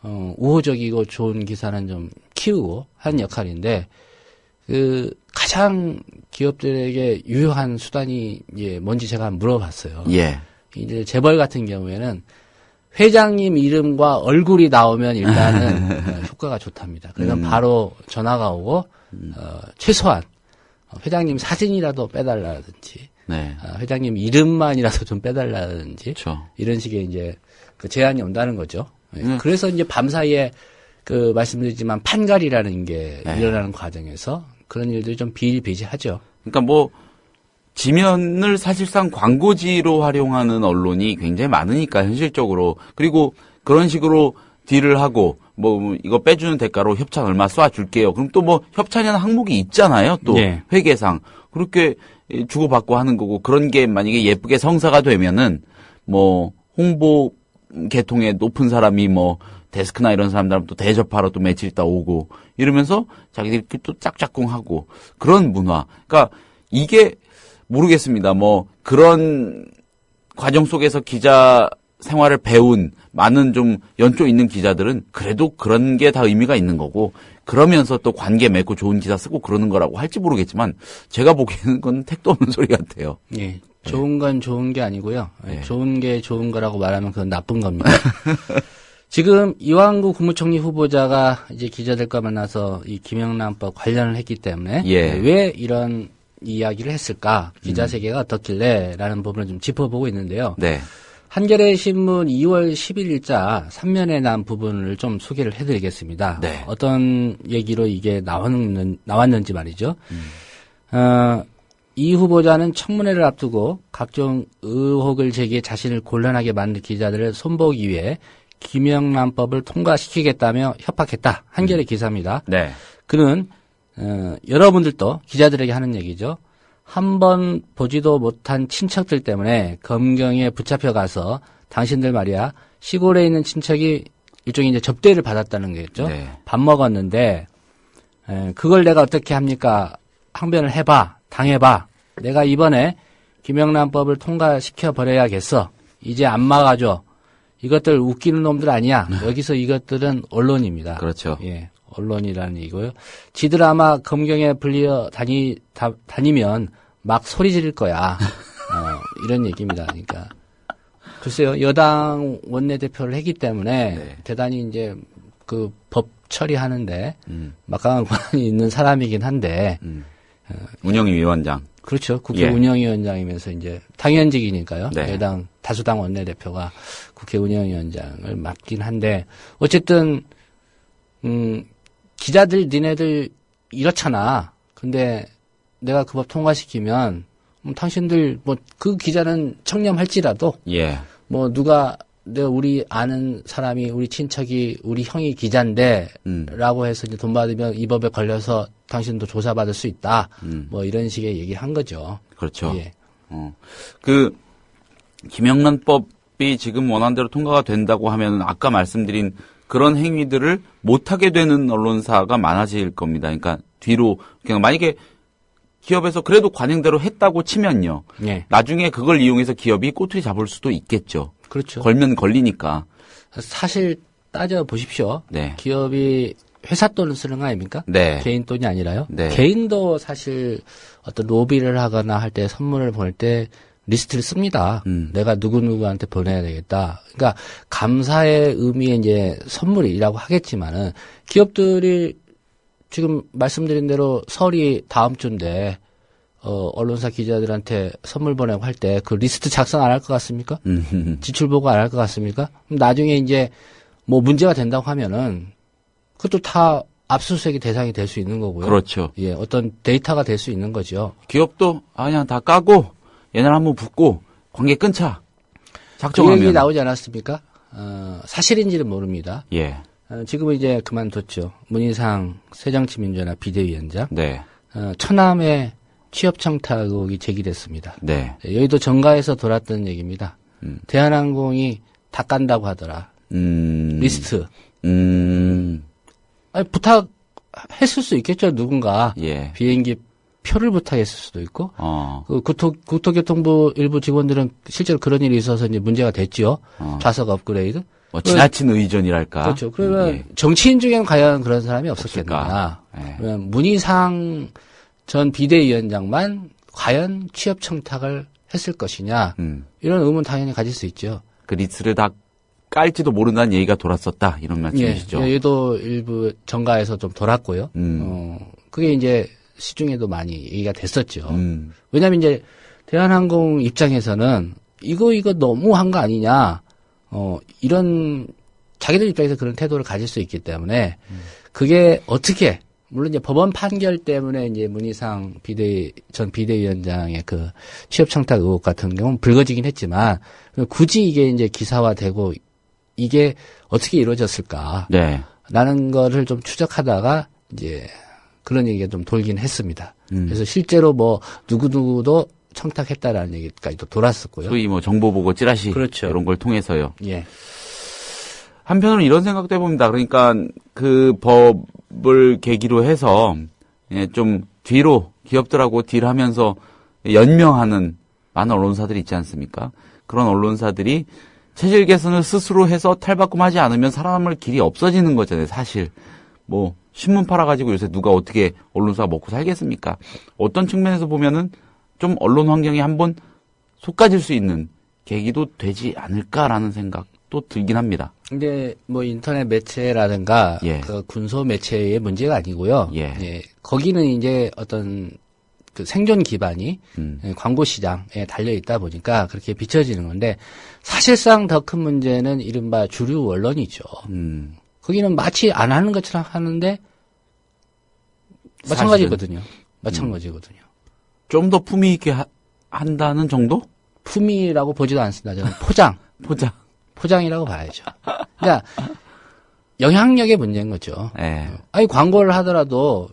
우호적이고 좋은 기사는 좀 키우고 하는 역할인데, 그 가장 기업들에게 유효한 수단이 이제 뭔지 제가 물어봤어요. 이제 재벌 같은 경우에는 회장님 이름과 얼굴이 나오면 일단은 효과가 좋답니다. 그러면 바로 전화가 오고 최소한 회장님 사진이라도 빼달라든지 회장님 이름만이라도 좀 빼달라든지 이런 식의 이제 그 제안이 온다는 거죠. 그래서 이제 밤사이에 그 말씀드리지만 판갈이라는 게 일어나는 과정에서 그런 일들이 좀 비일비재하죠. 그러니까 뭐 지면을 사실상 광고지로 활용하는 언론이 굉장히 많으니까 현실적으로. 그리고 그런 식으로 딜을 하고 뭐 이거 빼주는 대가로 협찬 얼마 쏴줄게요. 그럼 또 뭐 협찬이라는 항목이 있잖아요. 또 회계상 그렇게 주고받고 하는 거고. 그런 게 만약에 예쁘게 성사가 되면은 뭐 홍보 계통에 높은 사람이 뭐 데스크나 이런 사람들하고 또 대접하러 또 며칠 있다 오고 이러면서 자기들끼리 또 짝짝꿍하고 그런 문화. 그러니까 이게 모르겠습니다. 뭐 그런 과정 속에서 기자 생활을 배운 많은 좀 연조 있는 기자들은 그래도 그런 게 다 의미가 있는 거고 그러면서 또 관계 맺고 좋은 기사 쓰고 그러는 거라고 할지 모르겠지만 제가 보기에는 그건 택도 없는 소리 같아요. 좋은 건 좋은 게 아니고요. 좋은 게 좋은 거라고 말하면 그건 나쁜 겁니다. 지금 이완구 국무총리 후보자가 이제 기자들과 만나서 이 김영란법 관련을 했기 때문에 왜 이런 이야기를 했을까? 기자 세계가 어떻길래? 라는 부분을 좀 짚어보고 있는데요. 한겨레 신문 2월 10일자 3면에 난 부분을 좀 소개를 해드리겠습니다. 어떤 얘기로 이게 나왔는지 말이죠. 이 후보자는 청문회를 앞두고 각종 의혹을 제기해 자신을 곤란하게 만든 기자들을 손보기 위해 김영란법을 통과시키겠다며 협박했다. 한겨레 기사입니다. 그는 여러분들도 기자들에게 하는 얘기죠. 한 번 보지도 못한 친척들 때문에 검경에 붙잡혀가서 당신들 말이야 시골에 있는 친척이 일종의 이제 접대를 받았다는 거겠죠. 밥 먹었는데 그걸 내가 어떻게 합니까? 항변을 해봐, 당해봐. 내가 이번에 김영란법을 통과시켜 버려야겠어. 이제 안 막아줘. 이것들 웃기는 놈들 아니야. 여기서 이것들은 언론입니다. 그렇죠. 언론이라는 얘기고요. 지들 아마 검경에 불려 다니면 막 소리 지를 거야. 이런 얘기입니다. 그러니까 글쎄요. 여당 원내대표를 했기 때문에 대단히 이제 그 법 처리하는데 막강한 권한이 있는 사람이긴 한데 운영위원장. 그렇죠. 국회 운영위원장이면서 이제 당연직이니까요. 여당 다수당 원내대표가 국회 운영위원장을 맡긴 한데 어쨌든 기자들 니네들 이렇잖아. 근데 내가 그 법 통과시키면 당신들 뭐 그 기자는 청렴할지라도 뭐 누가 내가 우리 아는 사람이 우리 친척이 우리 형이 기자인데 라고 해서 이제 돈 받으면 이 법에 걸려서 당신도 조사받을 수 있다. 뭐 이런 식의 얘기한 거죠. 그렇죠. 그 김영란법이 지금 원안대로 통과가 된다고 하면 아까 말씀드린 그런 행위들을 못하게 되는 언론사가 많아질 겁니다. 그러니까 뒤로 그냥 만약에 기업에서 그래도 관행대로 했다고 치면요. 나중에 그걸 이용해서 기업이 꼬투리 잡을 수도 있겠죠. 그렇죠. 걸면 걸리니까. 사실 따져 보십시오. 기업이 회사 돈을 쓰는 거 아닙니까? 개인 돈이 아니라요. 개인도 사실 어떤 로비를 하거나 할 때 선물을 보낼 때 리스트를 씁니다. 내가 누구누구한테 보내야 되겠다. 그러니까 감사의 의미의 이제 선물이라고 하겠지만은 기업들이 지금 말씀드린 대로 설이 다음 주인데 언론사 기자들한테 선물 보내고 할 때 그 리스트 작성 안 할 것 같습니까? 지출 보고 안 할 것 같습니까? 그럼 나중에 이제 뭐 문제가 된다고 하면은 그것도 다 압수수색의 대상이 될 수 있는 거고요. 그렇죠. 어떤 데이터가 될 수 있는 거죠. 기업도 그냥 다 까고 얘네를 한번 붙고 관계 끊자. 작정하면. 그 얘기 나오지 않았습니까? 사실인지는 모릅니다. 예. 지금은 이제 그만뒀죠. 문희상 새정치민주연합 비대위원장. 네. 천암의 취업 청탁 의혹이 제기됐습니다. 네. 여의도 정가에서 돌았던 얘기입니다. 대한항공이 다 깐다고 하더라. 리스트. 아니, 부탁했을 수 있겠죠, 누군가. 예. 비행기 표를 부탁했을 수도 있고. 그 국토교통부 일부 직원들은 실제로 그런 일이 있어서 이제 문제가 됐죠. 좌석 업그레이드. 뭐 지나친 의전이랄까. 그렇죠. 그러면 예. 정치인 중에는 과연 그런 사람이 없었겠느냐. 예. 그러면 문희상 전 비대위원장만 과연 취업 청탁을 했을 것이냐. 이런 의문 당연히 가질 수 있죠. 그 리스트를 다 깔지도 모른다는 얘기가 돌았었다. 이런 말씀이시죠. 예, 여의도 일부 정가에서 좀 돌았고요. 그게 이제 시중에도 많이 얘기가 됐었죠. 왜냐하면 이제 대한항공 입장에서는 이거 너무한 거 아니냐. 이런 자기들 입장에서 그런 태도를 가질 수 있기 때문에 그게 어떻게 물론 이제 법원 판결 때문에 이제 문희상 전 비대위원장의 그 취업 청탁 의혹 같은 경우는 불거지긴 했지만 굳이 이게 이제 기사화되고 이게 어떻게 이루어졌을까? 네. 라는 거를 좀 추적하다가 이제 그런 얘기가 좀 돌긴 했습니다. 그래서 실제로 뭐 누구누구도 청탁했다라는 얘기까지도 돌았었고요. 소위 뭐 정보 보고 찌라시 그렇죠. 이런 걸 통해서요. 예. 한편으로 이런 생각도 해봅니다. 그러니까 그 법을 계기로 해서 좀 뒤로 기업들하고 딜하면서 연명하는 많은 언론사들이 있지 않습니까? 그런 언론사들이 체질 개선을 스스로 해서 탈바꿈하지 않으면 사람을 길이 없어지는 거잖아요. 사실 뭐 신문 팔아가지고 요새 누가 어떻게 언론사가 먹고 살겠습니까? 어떤 측면에서 보면은 좀 언론 환경이 한번 속가질 수 있는 계기도 되지 않을까라는 생각도 들긴 합니다. 근데 뭐 인터넷 매체라든가 예. 그 군소 매체의 문제가 아니고요. 예. 거기는 이제 어떤 그 생존 기반이 광고 시장에 달려 있다 보니까 그렇게 비춰지는 건데 사실상 더 큰 문제는 이른바 주류 언론이죠. 거기는 마치 안 하는 것처럼 하는데 마찬가지거든요. 마찬가지거든요. 좀 더 품위 있게 한다는 정도? 품위라고 보지도 않습니다. 저는 포장이라고 봐야죠. 그러니까 영향력의 문제인 거죠. 예. 아니 광고를 하더라도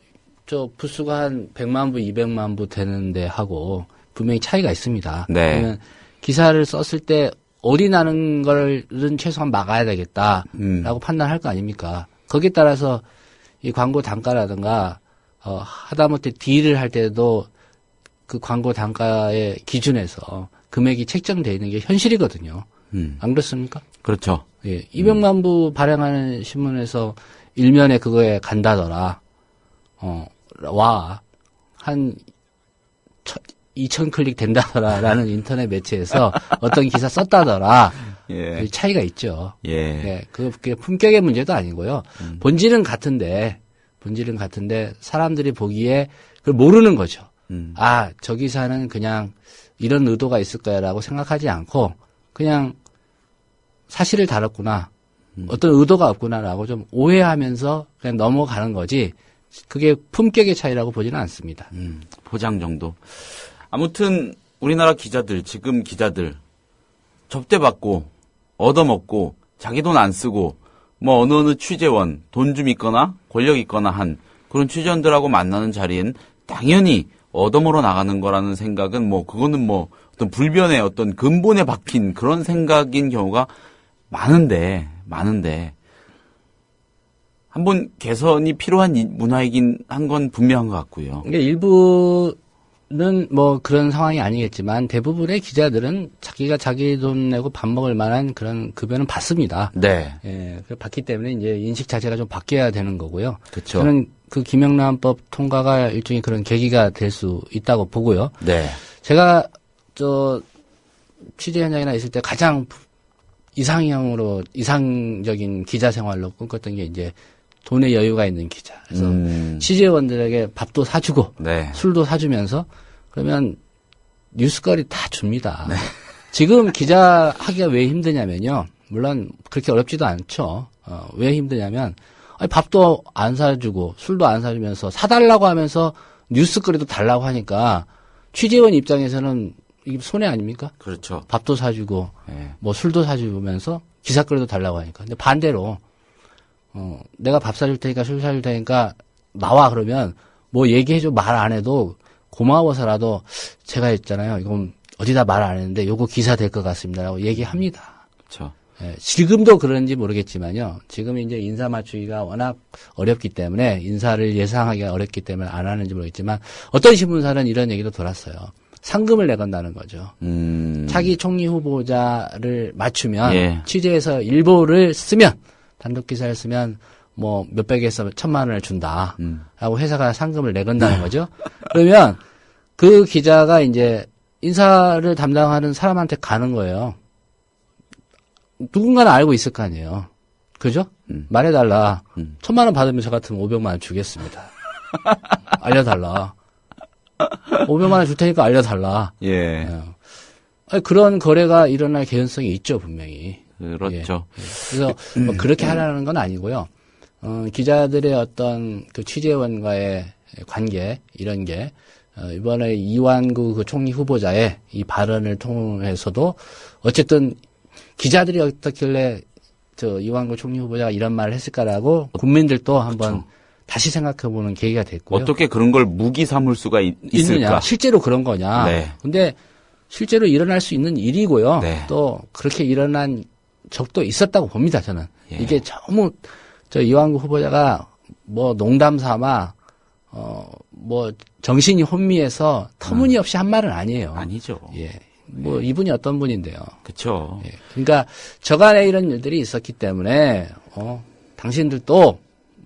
저 부수가 한 100만 부, 200만 부 되는데 하고 분명히 차이가 있습니다. 네. 그러면 기사를 썼을 때 올인하는 거는 최소한 막아야 되겠다라고 판단할 거 아닙니까? 거기에 따라서 이 광고 단가라든가 하다못해 딜을 할 때도 그 광고 단가의 기준에서 금액이 책정되어 있는 게 현실이거든요. 안 그렇습니까? 그렇죠. 예, 200만 부 발행하는 신문에서 일면에 그거에 간다더라. 한 2,000클릭 된다더라라는 인터넷 매체에서 어떤 기사 썼다더라. 예. 그 차이가 있죠. 예. 예, 그게 품격의 문제도 아니고요. 본질은 같은데 사람들이 보기에 그걸 모르는 거죠. 아, 저 기사는 그냥 이런 의도가 있을 거야라고 생각하지 않고 그냥 사실을 다뤘구나. 어떤 의도가 없구나라고 좀 오해하면서 그냥 넘어가는 거지. 그게 품격의 차이라고 보지는 않습니다. 포장 정도. 아무튼 우리나라 기자들, 지금 기자들 접대받고 얻어먹고 자기 돈 안 쓰고 뭐 어느 취재원 돈 좀 있거나 권력 있거나 한 그런 취재원들하고 만나는 자리엔 당연히 얻어먹어 나가는 거라는 생각은 뭐 그거는 뭐 어떤 불변의 어떤 근본에 박힌 그런 생각인 경우가 많은데 한번 개선이 필요한 문화이긴 한 건 분명한 것 같고요. 그러니까 일부는 뭐 그런 상황이 아니겠지만 대부분의 기자들은 자기가 자기 돈 내고 밥 먹을 만한 그런 급여는 받습니다. 네. 예, 받기 때문에 이제 인식 자체가 좀 바뀌어야 되는 거고요. 그렇죠. 저는 그 김영란법 통과가 일종의 그런 계기가 될 수 있다고 보고요. 네. 제가 취재 현장이나 있을 때 가장 이상적인 기자 생활로 꿈꿨던 게 이제 돈의 여유가 있는 기자. 그래서 취재원들에게 밥도 사주고 네. 술도 사주면서 그러면 뉴스거리 다 줍니다. 네. 지금 기자 하기가 왜 힘드냐면요. 물론 그렇게 어렵지도 않죠. 왜 힘드냐면 밥도 안 사주고 술도 안 사주면서 사달라고 하면서 뉴스거리도 달라고 하니까 취재원 입장에서는 이게 손해 아닙니까? 그렇죠. 밥도 사주고 뭐 술도 사주면서 기사거리도 달라고 하니까. 근데 반대로 내가 밥 사줄 테니까 술 사줄 테니까 나와 그러면 뭐 얘기해줘 말 안 해도 고마워서라도 제가 했잖아요. 이건 어디다 말 안 했는데 요거 기사 될 것 같습니다라고 얘기합니다. 그렇죠. 예, 지금도 그런지 모르겠지만요. 지금 이제 인사 맞추기가 워낙 어렵기 때문에 인사를 예상하기가 어렵기 때문에 안 하는지 모르겠지만 어떤 신문사는 이런 얘기도 돌았어요. 상금을 내건다는 거죠. 차기 총리 후보자를 맞추면 취재해서 일보를 쓰면 단독 기사를 쓰면 뭐 몇백에서 1,000만 원을 준다. 라고 회사가 상금을 내건다는 거죠. 그러면 그 기자가 이제 인사를 담당하는 사람한테 가는 거예요. 누군가는 알고 있을 거 아니에요. 그죠? 말해달라. 1,000만 원 받으면 저 같으면 500만 원 주겠습니다. 알려달라. 500만 원 줄 테니까 알려달라. 예. 아니, 그런 거래가 일어날 개연성이 있죠, 분명히. 그렇죠. 예. 그래서 뭐 그렇게 하라는 건 아니고요. 기자들의 어떤 그 취재원과의 관계, 이런 게, 이번에 이완구 그 총리 후보자의 이 발언을 통해서도 어쨌든 기자들이 어떻길래 이완구 총리 후보자가 이런 말을 했을까라고 국민들도 한번 다시 생각해보는 계기가 됐고요. 어떻게 그런 걸 무기 삼을 수가 있을까? 있느냐, 실제로 그런 거냐. 네. 근데 실제로 일어날 수 있는 일이고요. 네. 또 그렇게 일어난 적도 있었다고 봅니다, 저는. 이게 너무 이완구 후보자가 뭐 농담 삼아 뭐 정신이 혼미해서 터무니없이 한 말은 아니에요. 아니죠. 예. 뭐 이분이 어떤 분인데요. 그렇죠. 예. 그러니까 저간에 이런 일들이 있었기 때문에 당신들도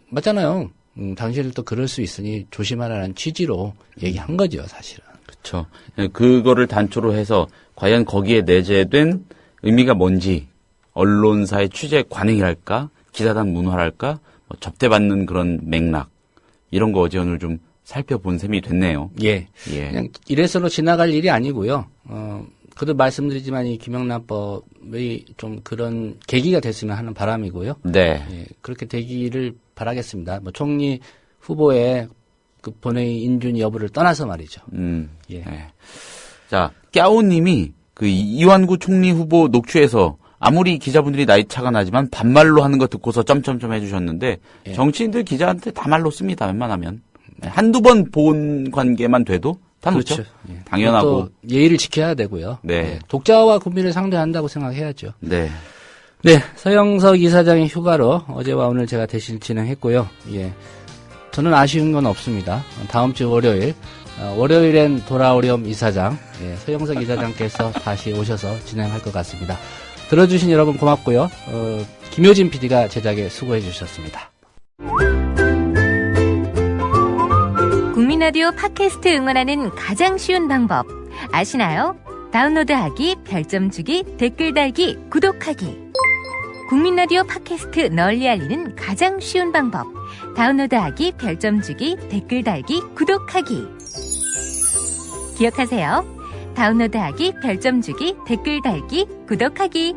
맞잖아요. 당신들도 그럴 수 있으니 조심하라는 취지로 얘기한 거죠, 사실은. 그렇죠. 그거를 단초로 해서 과연 거기에 내재된 의미가 뭔지 언론사의 취재 관행이랄까, 기사단 문화랄까, 뭐 접대받는 그런 맥락 이런 거 어제 오늘 좀 살펴본 셈이 됐네요. 예. 그냥 이래서로 지나갈 일이 아니고요. 그도 말씀드리지만 이 김영란법이 좀 그런 계기가 됐으면 하는 바람이고요. 네. 예, 그렇게 되기를 바라겠습니다. 뭐 총리 후보의 그 본회의 인준 여부를 떠나서 말이죠. 예. 네. 자, 깨오님이 그 이완구 총리 후보 녹취에서 아무리 기자분들이 나이 차가 나지만 반말로 하는 거 듣고서 점점점 해주셨는데 정치인들 기자한테 다 말로 씁니다. 웬만하면. 한두 번 본 관계만 돼도 다 그렇죠. 그렇죠. 당연하고 예의를 지켜야 되고요. 네. 예, 독자와 국민을 상대한다고 생각해야죠. 네. 네, 서영석 이사장의 휴가로 어제와 오늘 제가 대신 진행했고요. 예. 저는 아쉬운 건 없습니다. 다음 주 월요일엔 돌아오렴 이사장, 서영석 이사장께서 다시 오셔서 진행할 것 같습니다. 들어주신 여러분 고맙고요. 김효진 PD가 제작에 수고해 주셨습니다. 국민 라디오 팟캐스트 응원하는 가장 쉬운 방법 아시나요? 다운로드하기, 별점 주기, 댓글 달기, 구독하기. 국민 라디오 팟캐스트 널리 알리는 가장 쉬운 방법. 다운로드하기, 별점 주기, 댓글 달기, 구독하기. 기억하세요. 다운로드하기, 별점 주기, 댓글 달기, 구독하기.